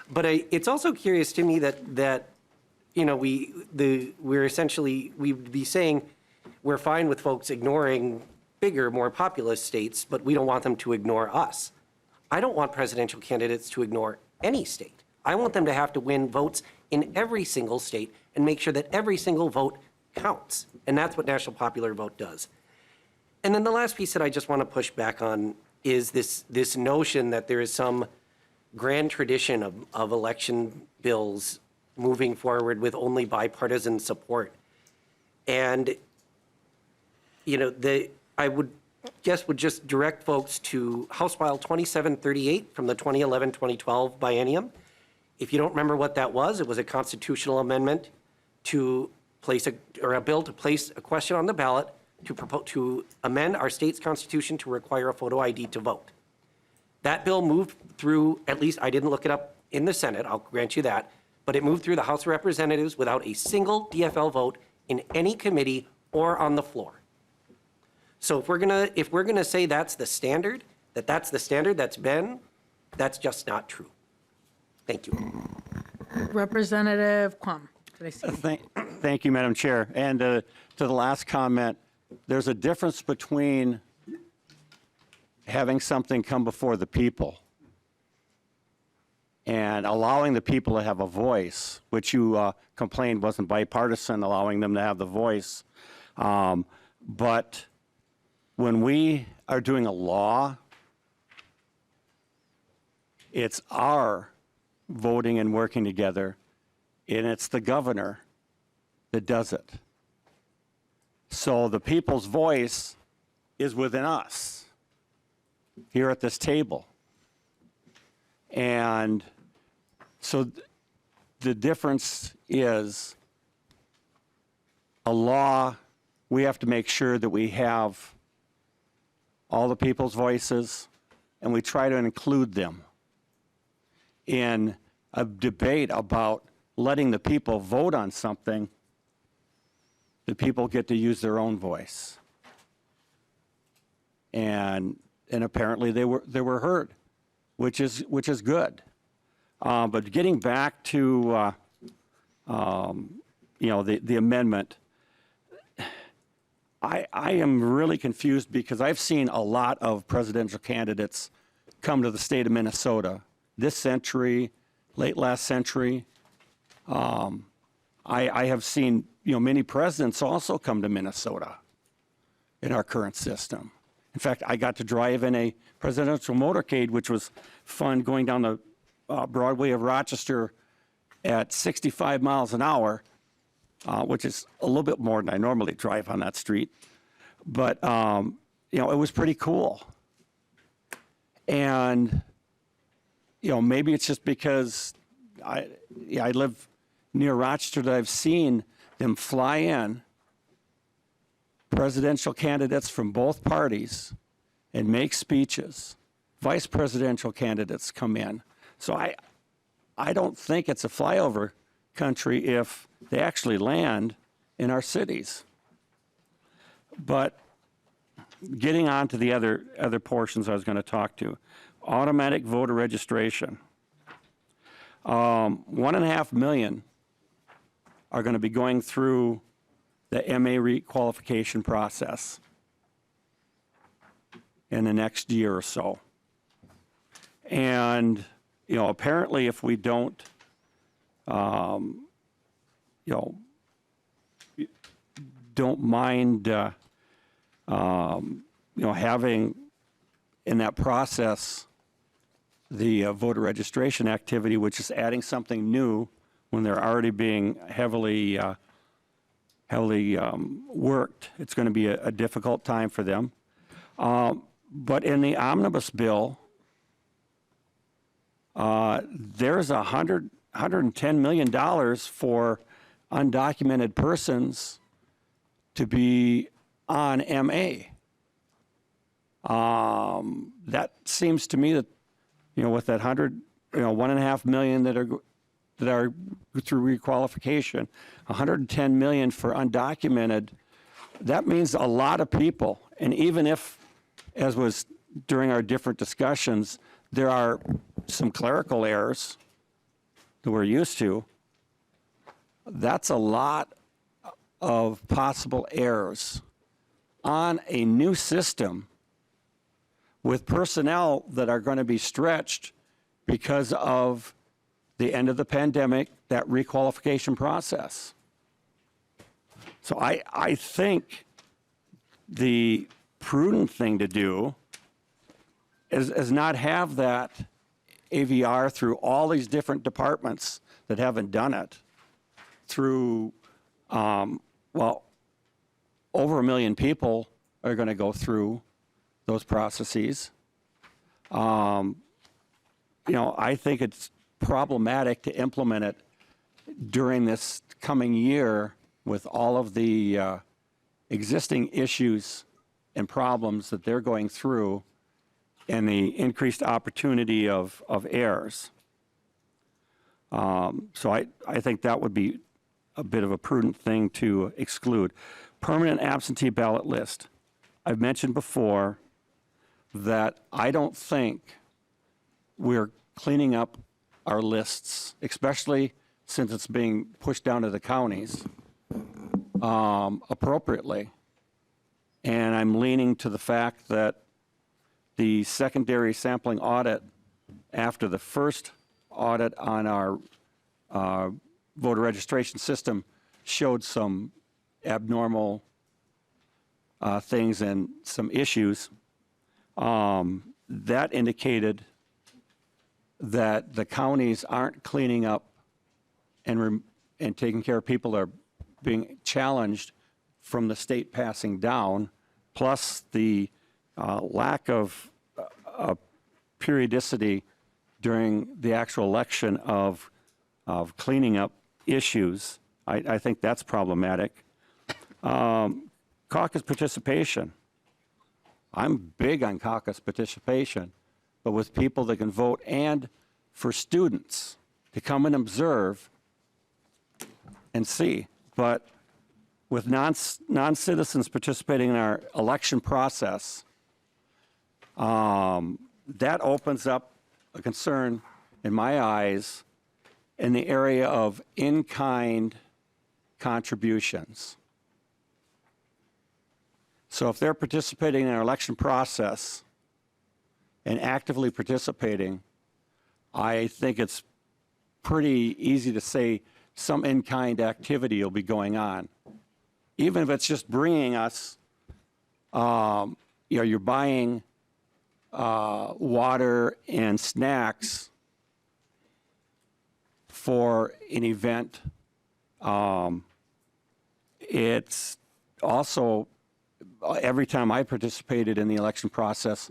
But it's also curious to me that you know, we're essentially, we'd be saying we're fine with folks ignoring bigger, more populous states, but we don't want them to ignore us. I don't want presidential candidates to ignore any state. I want them to have to win votes in every single state and make sure that every single vote counts. And that's what National Popular Vote does. And then the last piece that I just want to push back on is this notion that there is some grand tradition of election bills moving forward with only bipartisan support. And, you know, I would just direct folks to House File 2738 from the 2011-2012 biennium. If you don't remember what that was, it was a constitutional amendment to place a bill to place a question on the ballot to amend our state's constitution to require a photo ID to vote. That bill moved through, at least I didn't look it up in the Senate, I'll grant you that, but it moved through the House of Representatives without a single DFL vote in any committee or on the floor. So if we're gonna say that's the standard, that's the standard that's been, that's just not true. Thank you. Representative Quam. Did I see? Thank you, Madam Chair. And to the last comment, there's a difference between having something come before the people and allowing the people to have a voice, which you complained wasn't bipartisan, allowing them to have the voice. But when we are doing a law, it's our voting and working together, and it's the governor that does it. So the people's voice is within us here at this table. And so the difference is a law, we have to make sure that we have all the people's voices, and we try to include them in a debate about letting the people vote on something. The people get to use their own voice. And apparently they were heard, which is good. But getting back to you know, the amendment, I am really confused because I've seen a lot of presidential candidates come to the state of Minnesota this century, late last century. I have seen, you know, many presidents also come to Minnesota in our current system. In fact, I got to drive in a presidential motorcade, which was fun, going down the Broadway of Rochester at 65 miles an hour, which is a little bit more than I normally drive on that street. But, you know, it was pretty cool. And, you know, maybe it's just because I live near Rochester that I've seen them fly in presidential candidates from both parties and make speeches. Vice presidential candidates come in. So I don't think it's a flyover country if they actually land in our cities. But getting on to the other portions I was going to talk to, automatic voter registration. 1.5 million are going to be going through the MA requalification process in the next year or so. And, you know, apparently if we don't, you know, don't mind, you know, having in that process the voter registration activity, which is adding something new when they're already being heavily worked. It's going to be a difficult time for them. But in the omnibus bill, there's $110 million for undocumented persons to be on MA. That seems to me that, you know, with that 1.5 million that are through requalification, 110 million for undocumented, that means a lot of people. And even if, as was during our different discussions, there are some clerical errors that we're used to. That's a lot of possible errors on a new system with personnel that are going to be stretched because of the end of the pandemic, that requalification process. So I think the prudent thing to do is not have that AVR through all these different departments that haven't done it through, well, over 1 million people are going to go through those processes. You know, I think it's problematic to implement it during this coming year with all of the existing issues and problems that they're going through and the increased opportunity of errors. So I think that would be a bit of a prudent thing to exclude. Permanent absentee ballot list. I've mentioned before that I don't think we're cleaning up our lists, especially since it's being pushed down to the counties, appropriately. And I'm leaning to the fact that the secondary sampling audit after the first audit on our voter registration system showed some abnormal things and some issues. That indicated that the counties aren't cleaning up and taking care of people that are being challenged from the state passing down, plus the lack of periodicity during the actual election of cleaning up issues. I think that's problematic. Caucus participation. I'm big on caucus participation, but with people that can vote and for students to come and observe and see. But with non-citizens participating in our election process, that opens up a concern in my eyes in the area of in-kind contributions. So if they're participating in our election process and actively participating, I think it's pretty easy to say some in-kind activity will be going on. Even if it's just bringing us, you know, you're buying water and snacks for an event. It's also, every time I participated in the election process,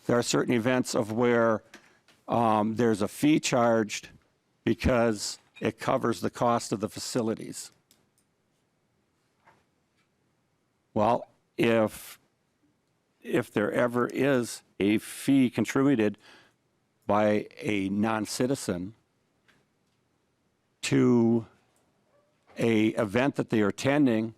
there are certain events of where there's a fee charged because it covers the cost of the facilities. Well, if there ever is a fee contributed by a non-citizen to a event that they are attending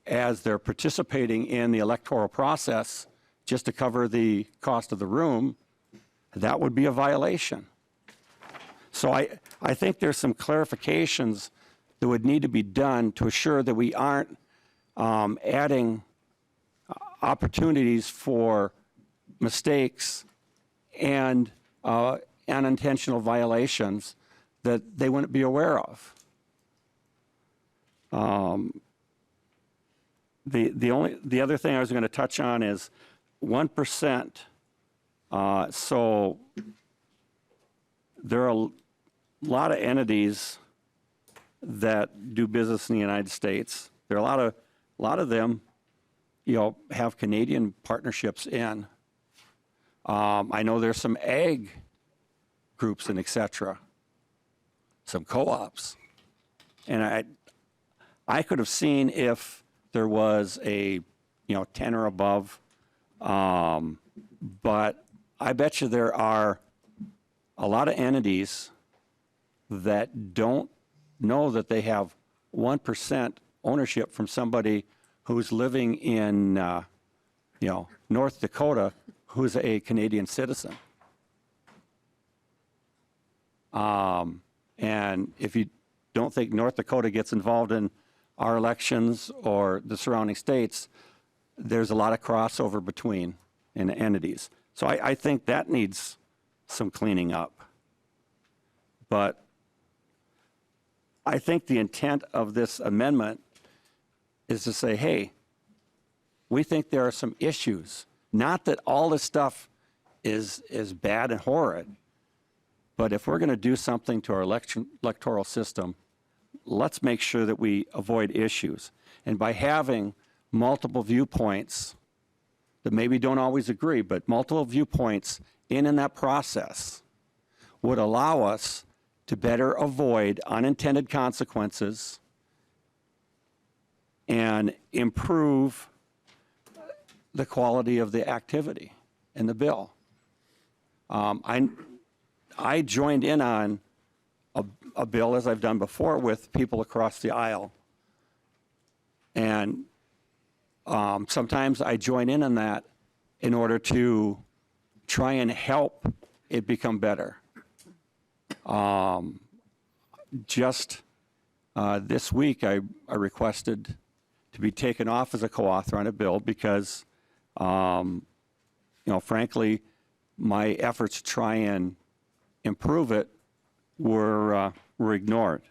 as they're participating in the electoral process just to cover the cost of the room, that would be a violation. So I think there's some clarifications that would need to be done to assure that we aren't adding opportunities for mistakes and unintentional violations that they wouldn't be aware of. The other thing I was going to touch on is 1%. So there are a lot of entities that do business in the United States. There are a lot of them, you know, have Canadian partnerships in. I know there's some ag groups and et cetera, some co-ops. And I could have seen if there was a, you know, 10 or above, but I bet you there are a lot of entities that don't know that they have 1% ownership from somebody who's living in, you know, North Dakota who's a Canadian citizen. And if you don't think North Dakota gets involved in our elections or the surrounding states, there's a lot of crossover between entities. So I think that needs some cleaning up. But I think the intent of this amendment is to say, hey, we think there are some issues. Not that all this stuff is bad and horrid, but if we're going to do something to our electoral system, let's make sure that we avoid issues. And by having multiple viewpoints that maybe don't always agree, but multiple viewpoints in that process would allow us to better avoid unintended consequences and improve the quality of the activity in the bill. I joined in on a bill, as I've done before, with people across the aisle. And sometimes I join in on that in order to try and help it become better. Just this week, I requested to be taken off as a co-author on a bill because, frankly, my efforts to try and improve it were ignored.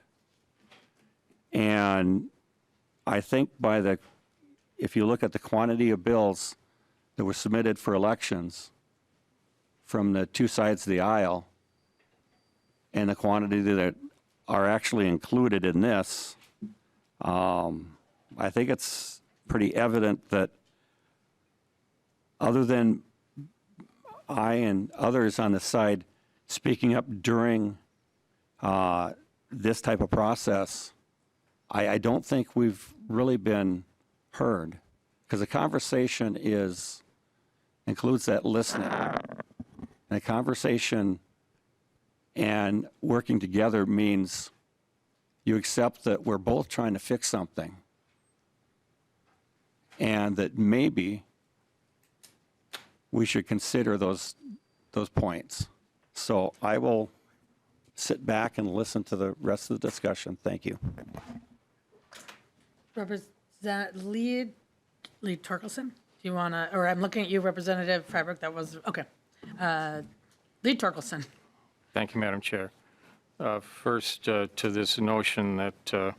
And I think if you look at the quantity of bills that were submitted for elections from the two sides of the aisle and the quantity that are actually included in this, I think it's pretty evident that other than I and others on the side speaking up during this type of process, I don't think we've really been heard, because the conversation includes that listening. And a conversation and working together means you accept that we're both trying to fix something and that maybe we should consider those points. So I will sit back and listen to the rest of the discussion. Thank you. Lee Torkelson, do you want to, or I'm looking at you, Representative Freiberg, that was, okay. Lee Torkelson. Thank you, Madam Chair. First, to this notion that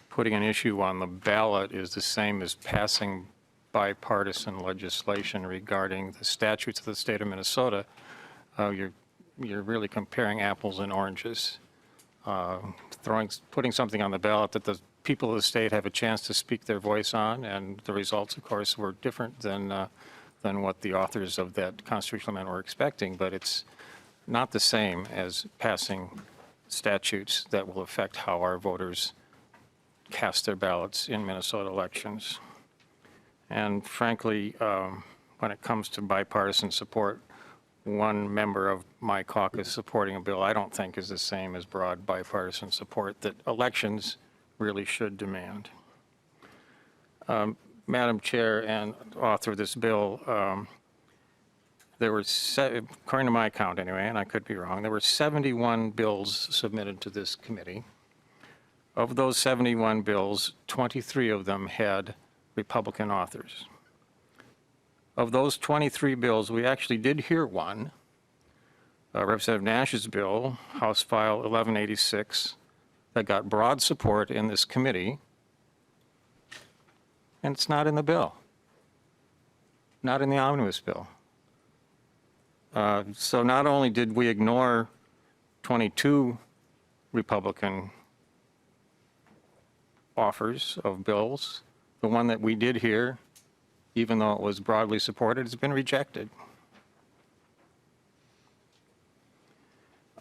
putting an issue on the ballot is the same as passing bipartisan legislation regarding the statutes of the state of Minnesota, you're really comparing apples and oranges. Putting something on the ballot that the people of the state have a chance to speak their voice on, and the results, of course, were different than what the authors of that constitutional amendment were expecting, but it's not the same as passing statutes that will affect how our voters cast their ballots in Minnesota elections. And frankly, when it comes to bipartisan support, one member of my caucus supporting a bill I don't think is the same as broad bipartisan support that elections really should demand. Madam Chair and author of this bill, there were, according to my count anyway, and I could be wrong, there were 71 bills submitted to this committee. Of those 71 bills, 23 of them had Republican authors. Of those 23 bills, we actually did hear one, Representative Nash's bill, House File 1186, that got broad support in this committee, and it's not in the bill, not in the omnibus bill. So not only did we ignore 22 Republican offers of bills, the one that we did hear, even though it was broadly supported, has been rejected.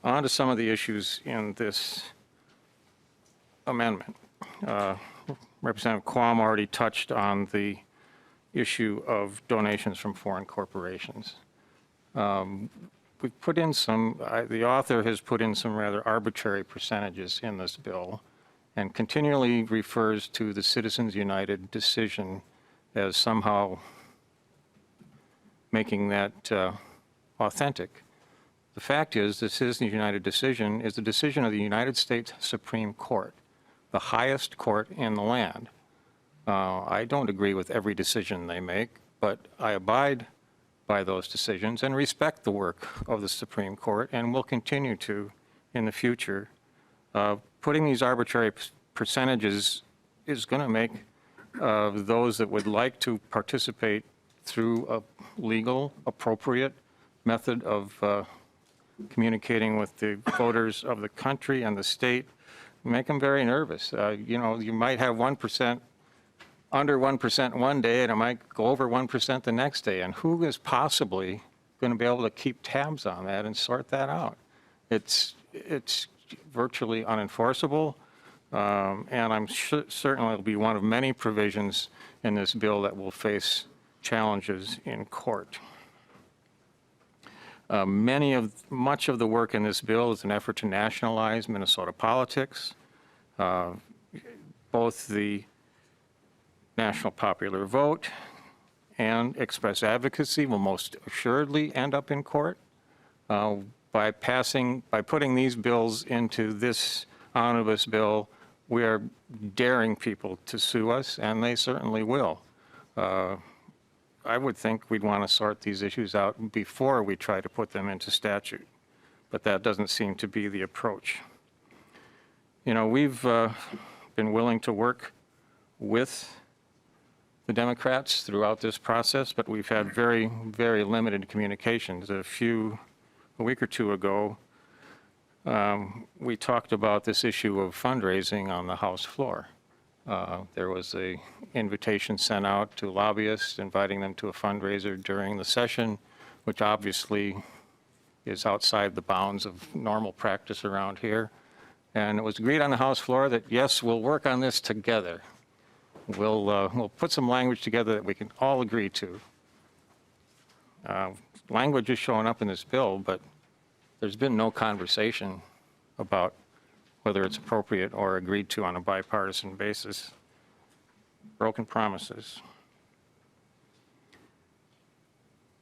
On to some of the issues in this amendment. Representative Quam already touched on the issue of donations from foreign corporations. We've put in the author has put in some rather arbitrary percentages in this bill and continually refers to the Citizens United decision as somehow making that authentic. The fact is, the Citizens United decision is the decision of the United States Supreme Court, the highest court in the land. I don't agree with every decision they make, but I abide by those decisions and respect the work of the Supreme Court and will continue to in the future. Putting these arbitrary percentages is going to make those that would like to participate through a legal, appropriate method of communicating with the voters of the country and the state, make them very nervous. You know, you might have 1%, under 1% one day, and it might go over 1% the next day. And who is possibly going to be able to keep tabs on that and sort that out? It's virtually unenforceable, and I'm certainly it'll be one of many provisions in this bill that will face challenges in court. Much of the work in this bill is an effort to nationalize Minnesota politics. Both the national popular vote and express advocacy will most assuredly end up in court. By putting these bills into this omnibus bill, we are daring people to sue us, and they certainly will. I would think we'd want to sort these issues out before we try to put them into statute, but that doesn't seem to be the approach. You know, we've been willing to work with the Democrats throughout this process, but we've had very, very limited communications. A week or two ago, we talked about this issue of fundraising on the House floor. There was an invitation sent out to lobbyists inviting them to a fundraiser during the session, which obviously is outside the bounds of normal practice around here. And it was agreed on the House floor that, yes, we'll work on this together. We'll put some language together that we can all agree to. Language is showing up in this bill, but there's been no conversation about whether it's appropriate or agreed to on a bipartisan basis. Broken promises.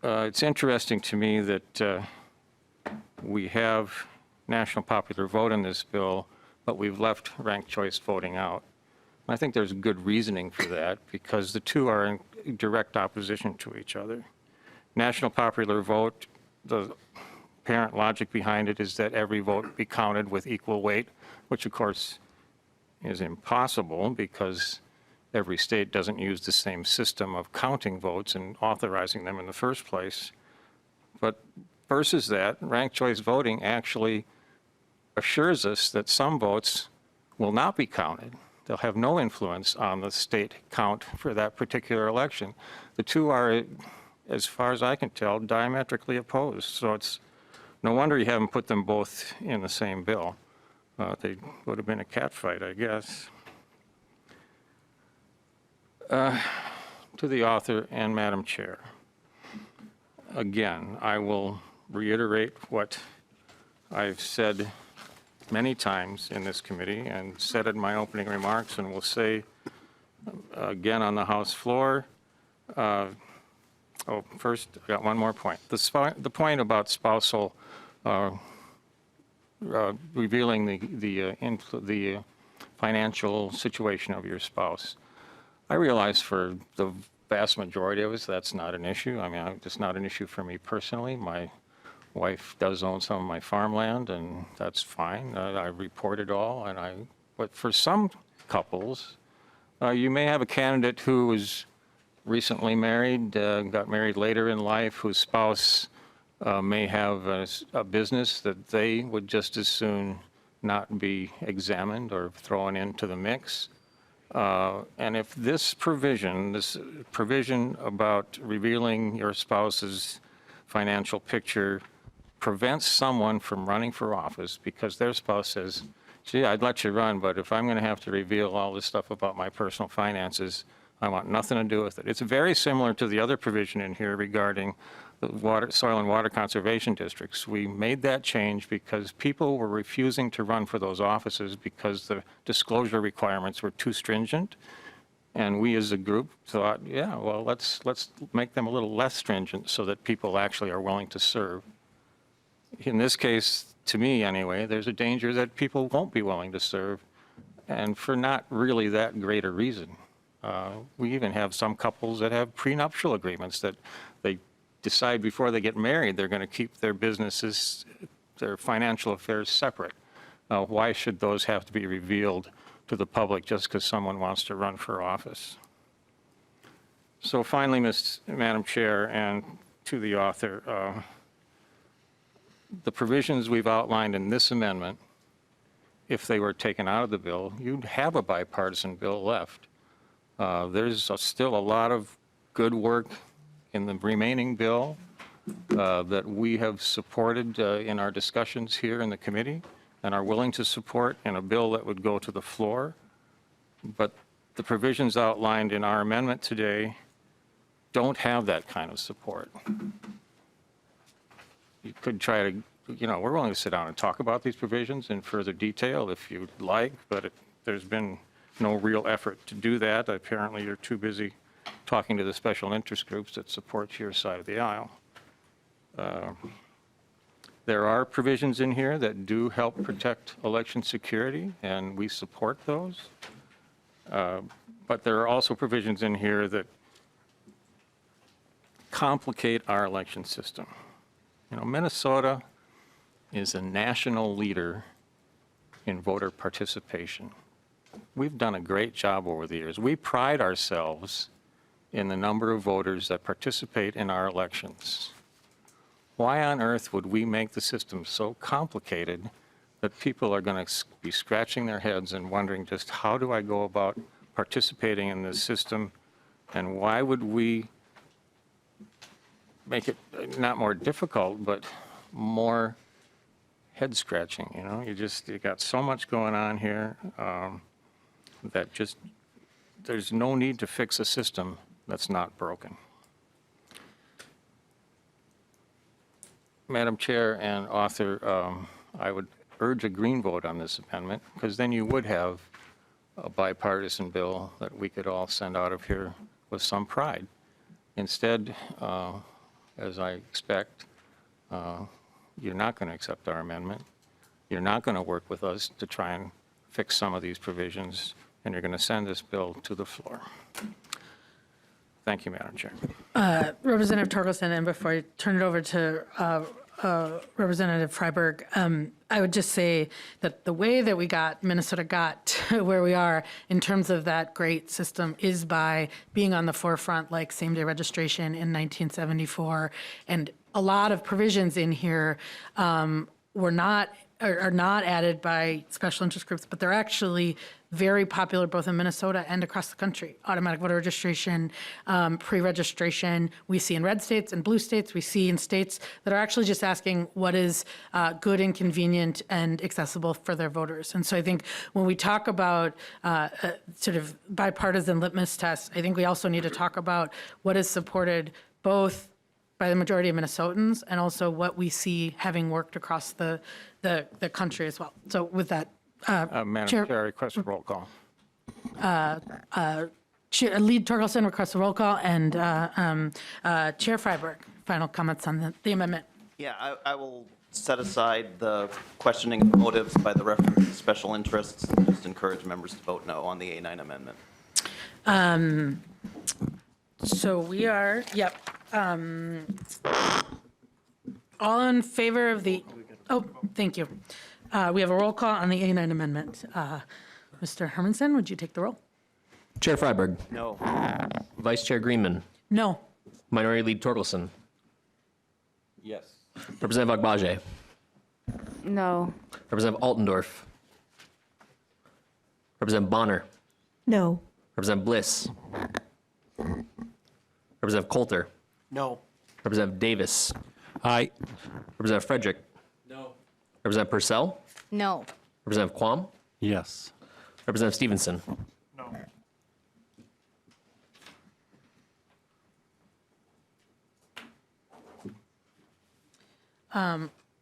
It's interesting to me that we have national popular vote in this bill, but we've left ranked choice voting out. I think there's good reasoning for that because the two are in direct opposition to each other. National popular vote, the apparent logic behind it is that every vote be counted with equal weight, which of course is impossible because every state doesn't use the same system of counting votes and authorizing them in the first place. But versus that, ranked choice voting actually assures us that some votes will not be counted. They'll have no influence on the state count for that particular election. The two are, as far as I can tell, diametrically opposed. So it's no wonder you haven't put them both in the same bill. They would have been a catfight, I guess. To the author and Madam Chair, again, I will reiterate what I've said many times in this committee and said it in my opening remarks and will say again on the House floor. First, I got one more point. The point about spousal, revealing the financial situation of your spouse. I realize for the vast majority of us, that's not an issue. I mean, it's not an issue for me personally. My wife does own some of my farmland, and that's fine. I report it all, but for some couples, you may have a candidate who was recently married, got married later in life, whose spouse may have a business that they would just as soon not be examined or thrown into the mix. And if this provision about revealing your spouse's financial picture prevents someone from running for office because their spouse says, gee, I'd let you run, but if I'm going to have to reveal all this stuff about my personal finances, I want nothing to do with it. It's very similar to the other provision in here regarding the soil and water conservation districts. We made that change because people were refusing to run for those offices because the disclosure requirements were too stringent. And we as a group thought, yeah, well, let's make them a little less stringent so that people actually are willing to serve. In this case, to me anyway, there's a danger that people won't be willing to serve, and for not really that great a reason. We even have some couples that have prenuptial agreements that they decide before they get married they're going to keep their businesses, their financial affairs separate. Why should those have to be revealed to the public just because someone wants to run for office? So finally, Madam Chair, and to the author, the provisions we've outlined in this amendment, if they were taken out of the bill, you'd have a bipartisan bill left. There's still a lot of good work in the remaining bill that we have supported in our discussions here in the committee and are willing to support in a bill that would go to the floor. But the provisions outlined in our amendment today don't have that kind of support. You could try to, we're willing to sit down and talk about these provisions in further detail if you'd like, but there's been no real effort to do that. Apparently, you're too busy talking to the special interest groups that support your side of the aisle. There are provisions in here that do help protect election security, and we support those. But there are also provisions in here that complicate our election system. Minnesota is a national leader in voter participation. We've done a great job over the years. We pride ourselves in the number of voters that participate in our elections. Why on earth would we make the system so complicated that people are going to be scratching their heads and wondering just how do I go about participating in this system, and why would we make it not more difficult, but more head scratching? You got so much going on here that just, there's no need to fix a system that's not broken. Madam Chair and author, I would urge a green vote on this amendment, because then you would have a bipartisan bill that we could all send out of here with some pride. Instead, as I expect, you're not going to accept our amendment. You're not going to work with us to try and fix some of these provisions, and you're going to send this bill to the floor. Thank you, Madam Chair. Representative Torkelson, and before I turn it over to Representative Freiberg, I would just say that the way that Minnesota got to where we are in terms of that great system is by being on the forefront, like same-day registration in 1974. And a lot of provisions in here are not added by special interest groups, but they're actually very popular both in Minnesota and across the country. Automatic voter registration, pre-registration, we see in red states and blue states. We see in states that are actually just asking what is good and convenient and accessible for their voters. And so I think when we talk about sort of bipartisan litmus tests, I think we also need to talk about what is supported both by the majority of Minnesotans and also what we see having worked across the country as well. So with that, Madam Chair, I request a roll call. Lead Torkelson requests a roll call, and Chair Freiberg, final comments on the amendment. Yeah, I will set aside the questioning of motives by the reference to special interests and just encourage members to vote no on the A9 amendment. So we are, all in favor of the, thank you. We have a roll call on the A9 amendment. Mr. Hermanson, would you take the roll? Chair Freiberg. No. Vice Chair Greenman. No. Minority Leader Torkelson. Yes. Representative Agbaje. No. Representative Altendorf. Representative Bonner. No. Representative Bliss. Representative Coulter. No. Representative Davis. Aye. Representative Frederick. No. Representative Purcell. No. Representative Quam. Yes. Representative Stevenson.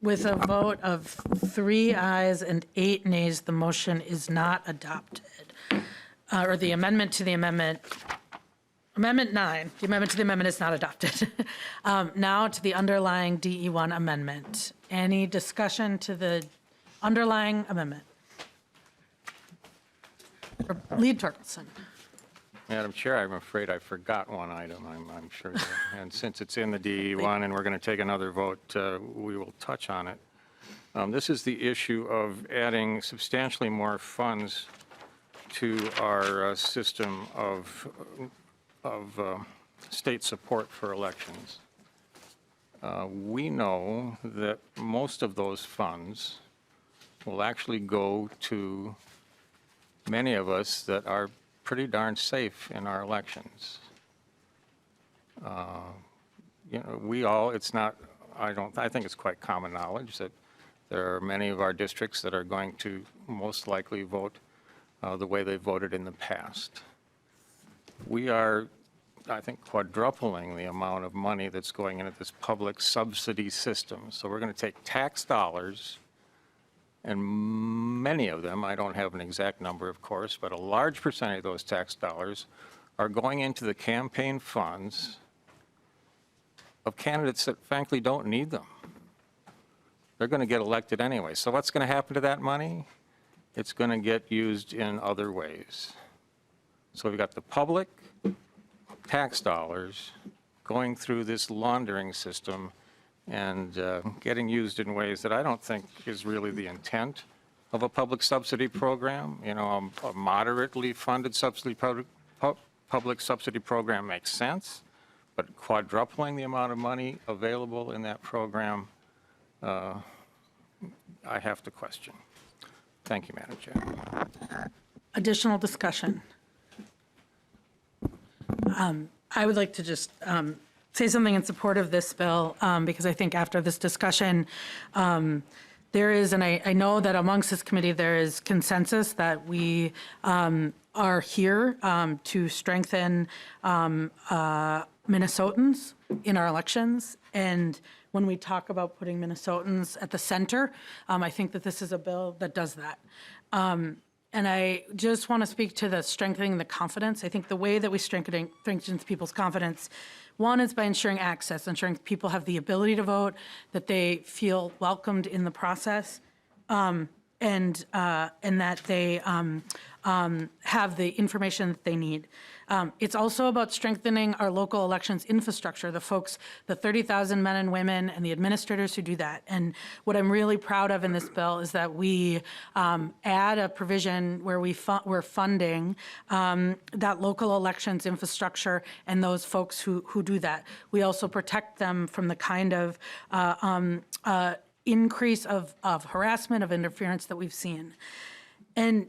With a vote of 3 ayes and 8 nays, the motion is not adopted. or the amendment to the amendment, Amendment 9, the amendment to the amendment is not adopted. Now to the underlying DE1 amendment. Any discussion to the underlying amendment? Lead Torkelson. Madam Chair, I'm afraid I forgot one item, I'm sure. And since it's in the DE1 and we're going to take another vote, we will touch on it. This is the issue of adding substantially more funds to our system of state support for elections. We know that most of those funds will actually go to many of us that are pretty darn safe in our elections. You know, we all, it's not, I think it's quite common knowledge that there are many of our districts that are going to most likely vote the way they voted in the past. We are, I think, quadrupling the amount of money that's going into this public subsidy system. So we're going to take tax dollars, and many of them, I don't have an exact number, of course, but a large percentage of those tax dollars are going into the campaign funds of candidates that frankly don't need them. They're going to get elected anyway. So what's going to happen to that money? It's going to get used in other ways. So we've got the public tax dollars going through this laundering system and getting used in ways that I don't think is really the intent of a public subsidy program. You know, a moderately funded public subsidy program makes sense, but quadrupling the amount of money available in that program, I have to question. Thank you, Madam Chair. Additional discussion. I would like to just say something in support of this bill, because I think after this discussion, there is, and I know that amongst this committee, there is consensus that we are here to strengthen Minnesotans in our elections. And when we talk about putting Minnesotans at the center, I think that this is a bill that does that. And I just want to speak to the strengthening the confidence. I think the way that we strengthen people's confidence, one is by ensuring access, ensuring people have the ability to vote, that they feel welcomed in the process, and that they have the information that they need. It's also about strengthening our local elections infrastructure, the folks, the 30,000 men and women and the administrators who do that. And what I'm really proud of in this bill is that we add a provision where we're funding that local elections infrastructure and those folks who do that. We also protect them from the kind of increase of harassment, of interference that we've seen. And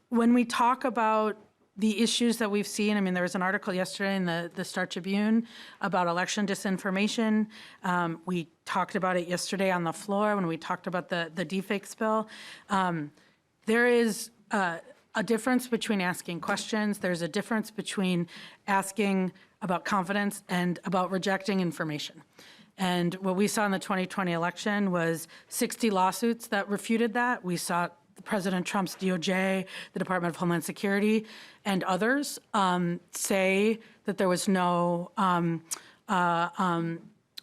when we talk about the issues that we've seen, I mean, there was an article yesterday in the Star Tribune about election disinformation. We talked about it yesterday on the floor when we talked about the deepfakes bill. There is a difference between asking questions. There's a difference between asking about confidence and about rejecting information. And what we saw in the 2020 election was 60 lawsuits that refuted that. We saw President Trump's DOJ, the Department of Homeland Security, and others say that there was no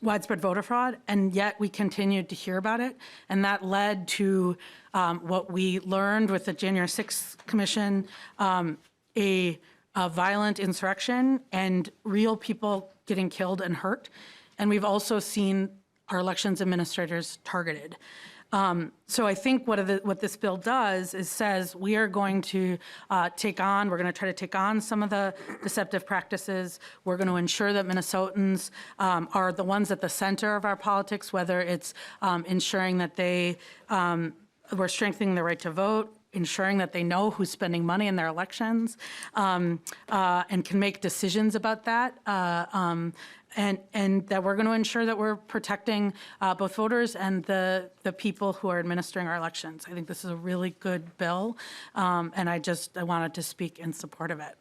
widespread voter fraud, and yet we continued to hear about it. And that led to what we learned with the January 6th Commission, a violent insurrection and real people getting killed and hurt. And we've also seen our elections administrators targeted. So I think what this bill does is says we are going to we're going to try to take on some of the deceptive practices. We're going to ensure that Minnesotans are the ones at the center of our politics, whether it's ensuring that we're strengthening the right to vote, ensuring that they know who's spending money in their elections, and can make decisions about that. And that we're going to ensure that we're protecting both voters and the people who are administering our elections. I think this is a really good bill, and I wanted to speak in support of it.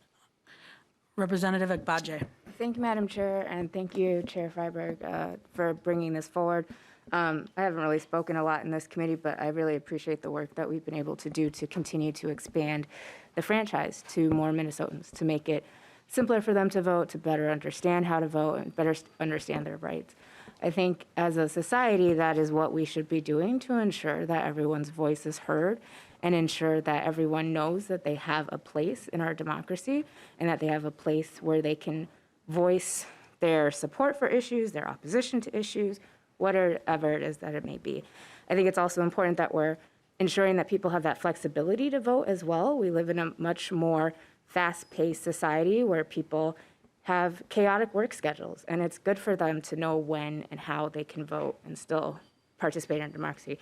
Representative Agbaje. Thank you, Madam Chair, and thank you, Chair Freiberg, for bringing this forward. I haven't really spoken a lot in this committee, but I really appreciate the work that we've been able to do to continue to expand the franchise to more Minnesotans, to make it simpler for them to vote, to better understand how to vote, and better understand their rights. I think as a society, that is what we should be doing to ensure that everyone's voice is heard and ensure that everyone knows that they have a place in our democracy and that they have a place where they can voice their support for issues, their opposition to issues, whatever it is that it may be. I think it's also important that we're ensuring that people have that flexibility to vote as well. We live in a much more fast-paced society where people have chaotic work schedules, and it's good for them to know when and how they can vote and still participate in democracy.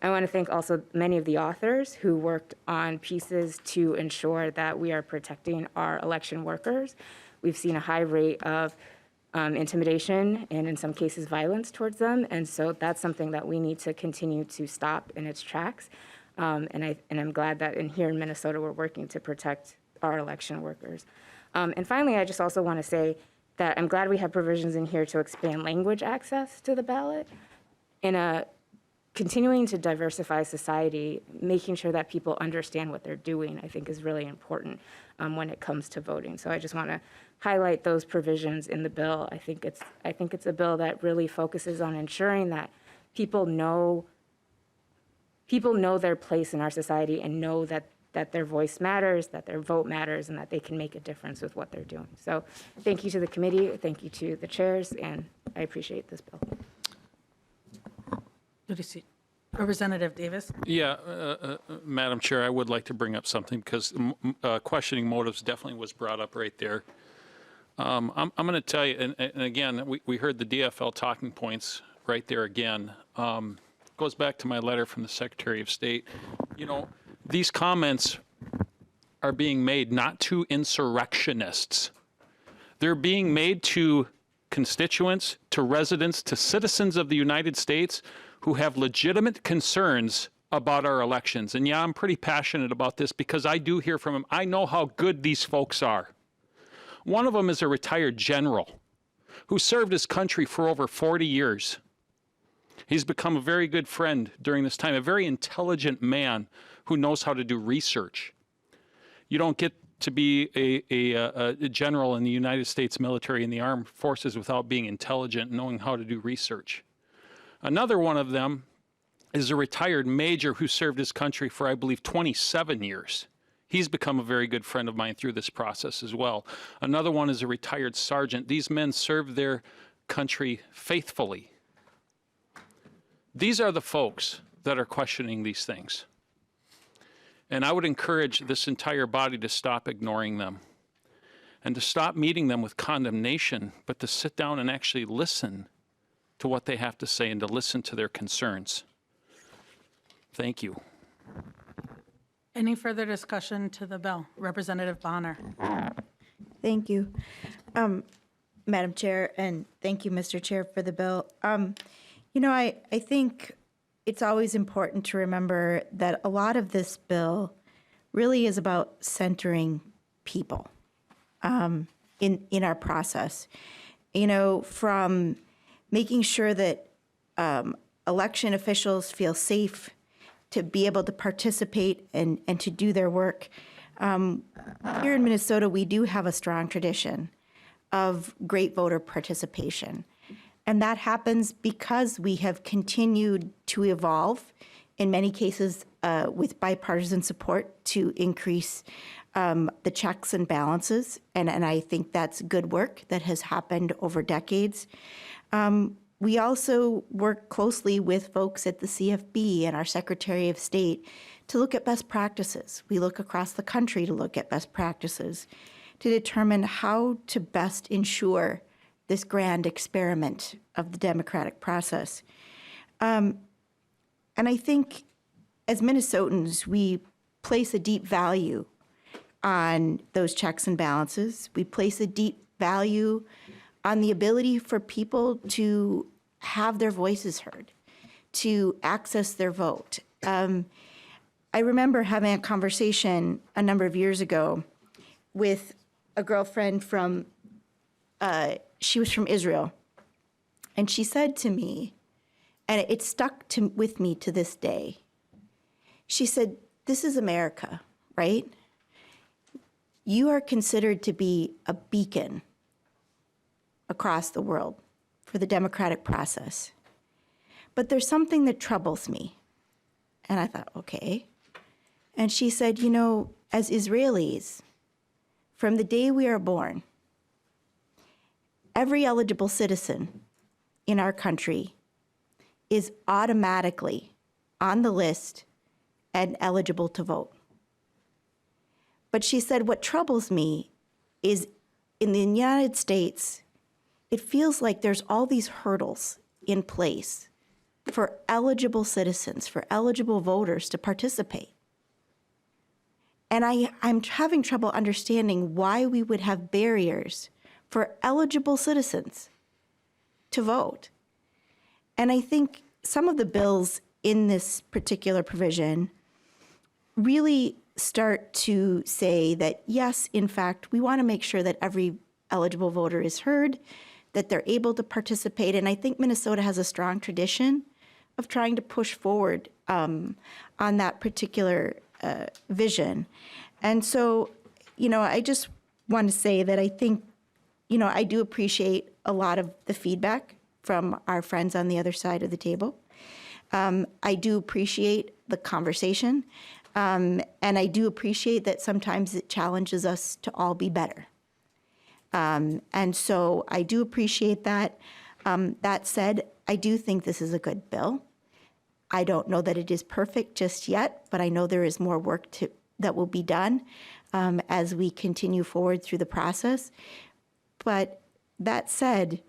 I want to thank also many of the authors who worked on pieces to ensure that we are protecting our election workers. We've seen a high rate of intimidation and in some cases violence towards them, and so that's something that we need to continue to stop in its tracks. And I'm glad that here in Minnesota we're working to protect our election workers. And finally, I just also want to say that I'm glad we have provisions in here to expand language access to the ballot. In a continuing to diversify society, making sure that people understand what they're doing, I think is really important when it comes to voting. So I just want to highlight those provisions in the bill. I think it's a bill that really focuses on ensuring that people know their place in our society and know that their voice matters, that their vote matters, and that they can make a difference with what they're doing. So thank you to the committee, thank you to the chairs, and I appreciate this bill. Representative Davis? Yeah, Madam Chair, I would like to bring up something because questioning motives definitely was brought up right there. I'm going to tell you, and again, we heard the DFL talking points right there again. Goes back to my letter from the Secretary of State. You know, these comments are being made not to insurrectionists. They're being made to constituents, to residents, to citizens of the United States who have legitimate concerns about our elections. And yeah, I'm pretty passionate about this because I do hear from them. I know how good these folks are. One of them is a retired general who served his country for over 40 years. He's become a very good friend during this time, a very intelligent man who knows how to do research. You don't get to be a general in the United States military and the armed forces without being intelligent and knowing how to do research. Another one of them is a retired major who served his country for, I believe, 27 years. He's become a very good friend of mine through this process as well. Another one is a retired sergeant. These men served their country faithfully. These are the folks that are questioning these things. And I would encourage this entire body to stop ignoring them and to stop meeting them with condemnation, but to sit down and actually listen to what they have to say and to listen to their concerns. Thank you. Any further discussion to the bill? Representative Bonner. Thank you, Madam Chair, and thank you, Mr. Chair, for the bill. You know, I think it's always important to remember that a lot of this bill really is about centering people in our process. You know, from making sure that election officials feel safe to be able to participate and to do their work. Here in Minnesota, we do have a strong tradition of great voter participation. And that happens because we have continued to evolve, in many cases with bipartisan support, to increase the checks and balances. And I think that's good work that has happened over decades. We also work closely with folks at the CFB and our Secretary of State to look at best practices. We look across the country to look at best practices to determine how to best ensure this grand experiment of the democratic process. And I think as Minnesotans, we place a deep value on those checks and balances. We place a deep value on the ability for people to have their voices heard, to access their vote. I remember having a conversation a number of years ago with a girlfriend from, she was from Israel. And she said to me, and it stuck with me to this day. She said, "This is America, right? You are considered to be a beacon across the world for the democratic process. But there's something that troubles me." And I thought, okay. And she said, "You know, as Israelis, from the day we are born, every eligible citizen in our country is automatically on the list and eligible to vote. But," she said, "what troubles me is in the United States, it feels like there's all these hurdles in place for eligible citizens, for eligible voters to participate. And I'm having trouble understanding why we would have barriers for eligible citizens to vote." And I think some of the bills in this particular provision really start to say that, yes, in fact, we want to make sure that every eligible voter is heard, that they're able to participate. And I think Minnesota has a strong tradition of trying to push forward on that particular vision. And so, I just want to say that I think, I do appreciate a lot of the feedback from our friends on the other side of the table. I do appreciate the conversation. And I do appreciate that sometimes it challenges us to all be better. And so I do appreciate that. That said, I do think this is a good bill. I don't know that it is perfect just yet, but I know there is more work that will be done as we continue forward through the process. But that said,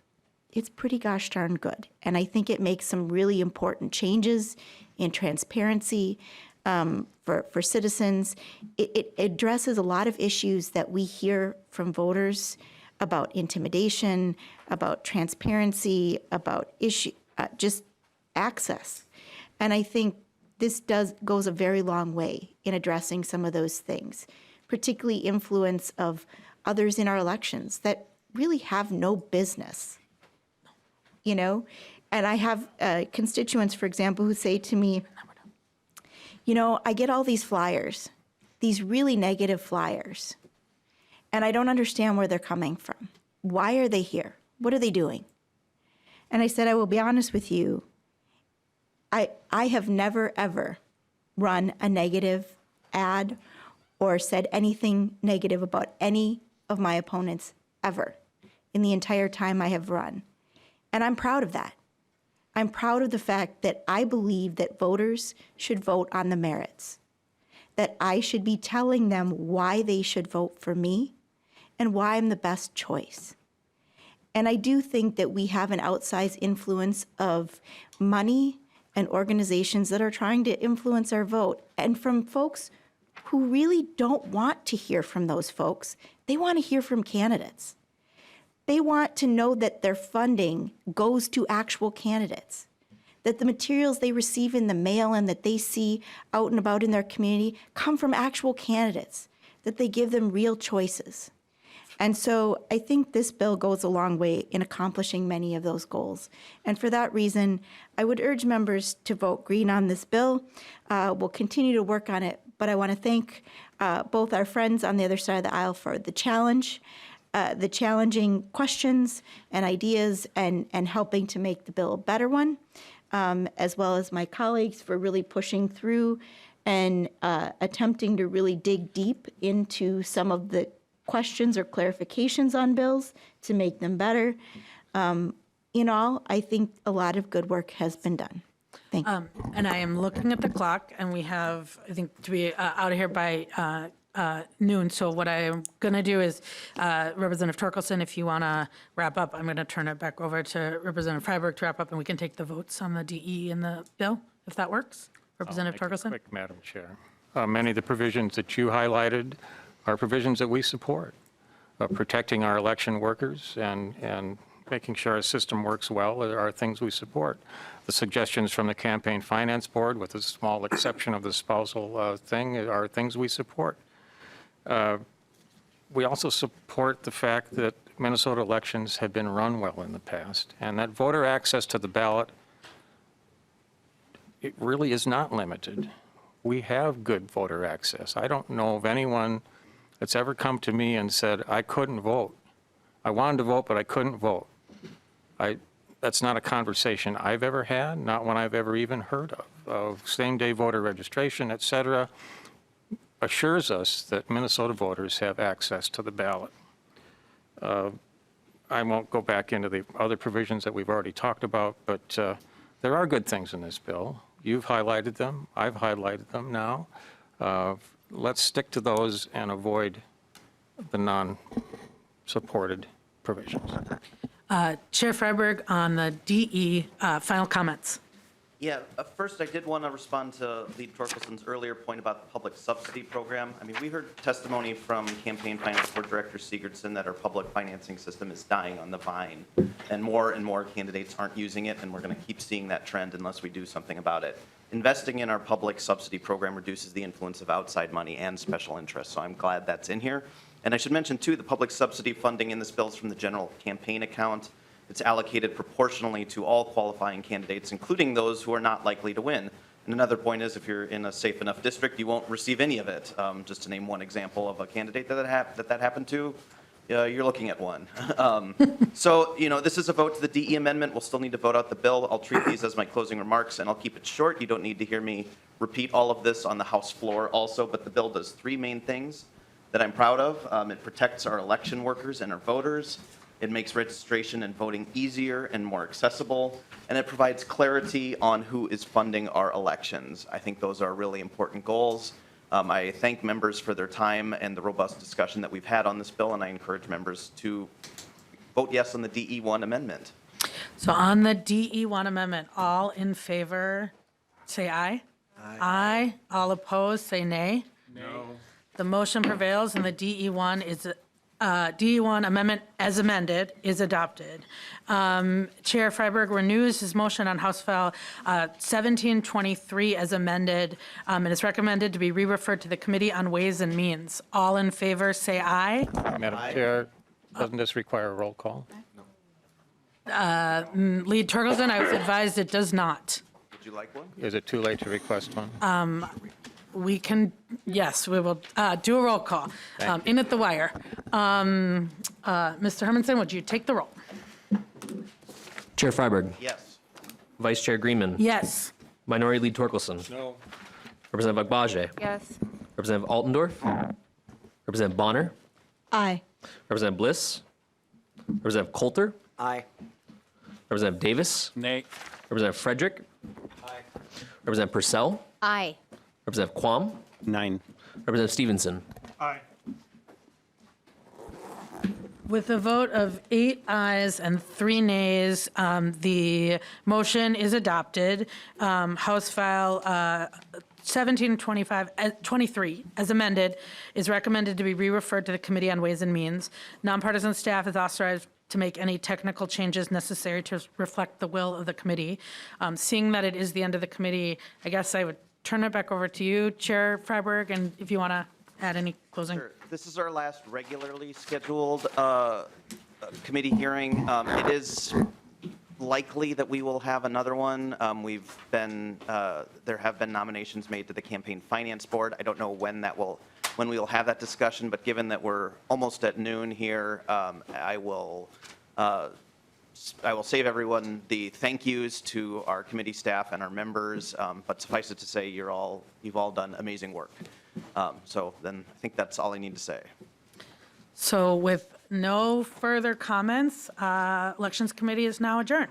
it's pretty gosh darn good. And I think it makes some really important changes in transparency for citizens. It addresses a lot of issues that we hear from voters about intimidation, about transparency, about just access. And I think this goes a very long way in addressing some of those things, particularly influence of others in our elections that really have no business, And I have constituents, for example, who say to me, "I get all these flyers, these really negative flyers, and I don't understand where they're coming from. Why are they here? What are they doing?" And I said, "I will be honest with you. I have never, ever run a negative ad or said anything negative about any of my opponents ever in the entire time I have run. And I'm proud of that. I'm proud of the fact that I believe that voters should vote on the merits, that I should be telling them why they should vote for me and why I'm the best choice. And I do think that we have an outsized influence of money and organizations that are trying to influence our vote, and from folks who really don't want to hear from those folks. They want to hear from candidates. They want to know that their funding goes to actual candidates, that the materials they receive in the mail and that they see out and about in their community come from actual candidates, that they give them real choices. And so I think this bill goes a long way in accomplishing many of those goals. And for that reason, I would urge members to vote green on this bill. We'll continue to work on it, but I want to thank both our friends on the other side of the aisle for the challenging questions and ideas and helping to make the bill a better one, as well as my colleagues for really pushing through and attempting to really dig deep into some of the questions or clarifications on bills to make them better. In all, I think a lot of good work has been done. Thank you. And I am looking at the clock, and we have, I think, to be out of here by noon. So what I'm going to do is, Representative Torkelson, if you want to wrap up, I'm going to turn it back over to Representative Freiberg to wrap up, and we can take the votes on the DE and the bill, if that works. Representative Torkelson? Quick, Madam Chair. Many of the provisions that you highlighted are provisions that we support, protecting our election workers and making sure our system works well are things we support. The suggestions from the Campaign Finance Board, with a small exception of the spousal thing, are things we support. We also support the fact that Minnesota elections have been run well in the past, and that voter access to the ballot it really is not limited. We have good voter access. I don't know of anyone that's ever come to me and said, I couldn't vote. I wanted to vote, but I couldn't vote. That's not a conversation I've ever had, not one I've ever even heard of same-day voter registration, et cetera, assures us that Minnesota voters have access to the ballot. I won't go back into the other provisions that we've already talked about, but there are good things in this bill. You've highlighted them. I've highlighted them now. Let's stick to those and avoid the non-supported provisions. Chair Freiberg on the DE, final comments. Yeah, first, I did want to respond to Lead Torkelson's earlier point about the public subsidy program. I mean, we heard testimony from Campaign Finance Board Director Sigurdson that our public financing system is dying on the vine, and more candidates aren't using it, and we're going to keep seeing that trend unless we do something about it. Investing in our public subsidy program reduces the influence of outside money and special interests, so I'm glad that's in here. And I should mention, too, the public subsidy funding in this bill is from the general campaign account. It's allocated proportionally to all qualifying candidates, including those who are not likely to win. And another point is, if you're in a safe enough district, you won't receive any of it. Just to name one example of a candidate that happened to, you're looking at one. So, this is a vote to the DE amendment. We'll still need to vote out the bill. I'll treat these as my closing remarks, and I'll keep it short. You don't need to hear me repeat all of this on the House floor also, but the bill does three main things that I'm proud of. It protects our election workers and our voters. It makes registration and voting easier and more accessible, and it provides clarity on who is funding our elections. I think those are really important goals. I thank members for their time and the robust discussion that we've had on this bill, and I encourage members to vote yes on the DE1 amendment. So on the DE1 amendment, all in favor, say aye. Aye. All opposed, say nay. No. The motion prevails, and the DE1 amendment as amended is adopted. Chair Freiberg renews his motion on House File 1723 as amended, and is recommended to be re-referred to the Committee on Ways and Means. All in favor, say aye. Madam Chair, doesn't this require a roll call? Lead Torkelson, I was advised it does not. Would you like one? Is it too late to request one? We can, yes, we will do a roll call. In at the wire. Mr. Hermanson, would you take the roll? Chair Freiberg. Yes. Vice Chair Greenman. Yes. Minority Lead Torkelson. No. Representative Agbaje. Yes. Representative Altendorf. Representative Bonner. Aye. Representative Bliss. Representative Coulter. Aye. Representative Davis. Nay. Representative Frederick. Aye. Representative Purcell. Aye. Representative Quam. 9. Representative Stevenson. Aye. With a vote of 8 ayes and 3 nays, the motion is adopted. House File 1723, as amended, is recommended to be re-referred to the Committee on Ways and Means. Nonpartisan staff is authorized to make any technical changes necessary to reflect the will of the committee. Seeing that it is the end of the committee, I guess I would turn it back over to you, Chair Freiberg, and if you want to add any closing. Sure. This is our last regularly scheduled committee hearing. It is likely that we will have another one. There have been nominations made to the Campaign Finance Board. I don't know when we will have that discussion, but given that we're almost at noon here, I will save everyone the thank yous to our committee staff and our members, but suffice it to say, you've all done amazing work. So then I think that's all I need to say. So with no further comments, Elections Committee is now adjourned.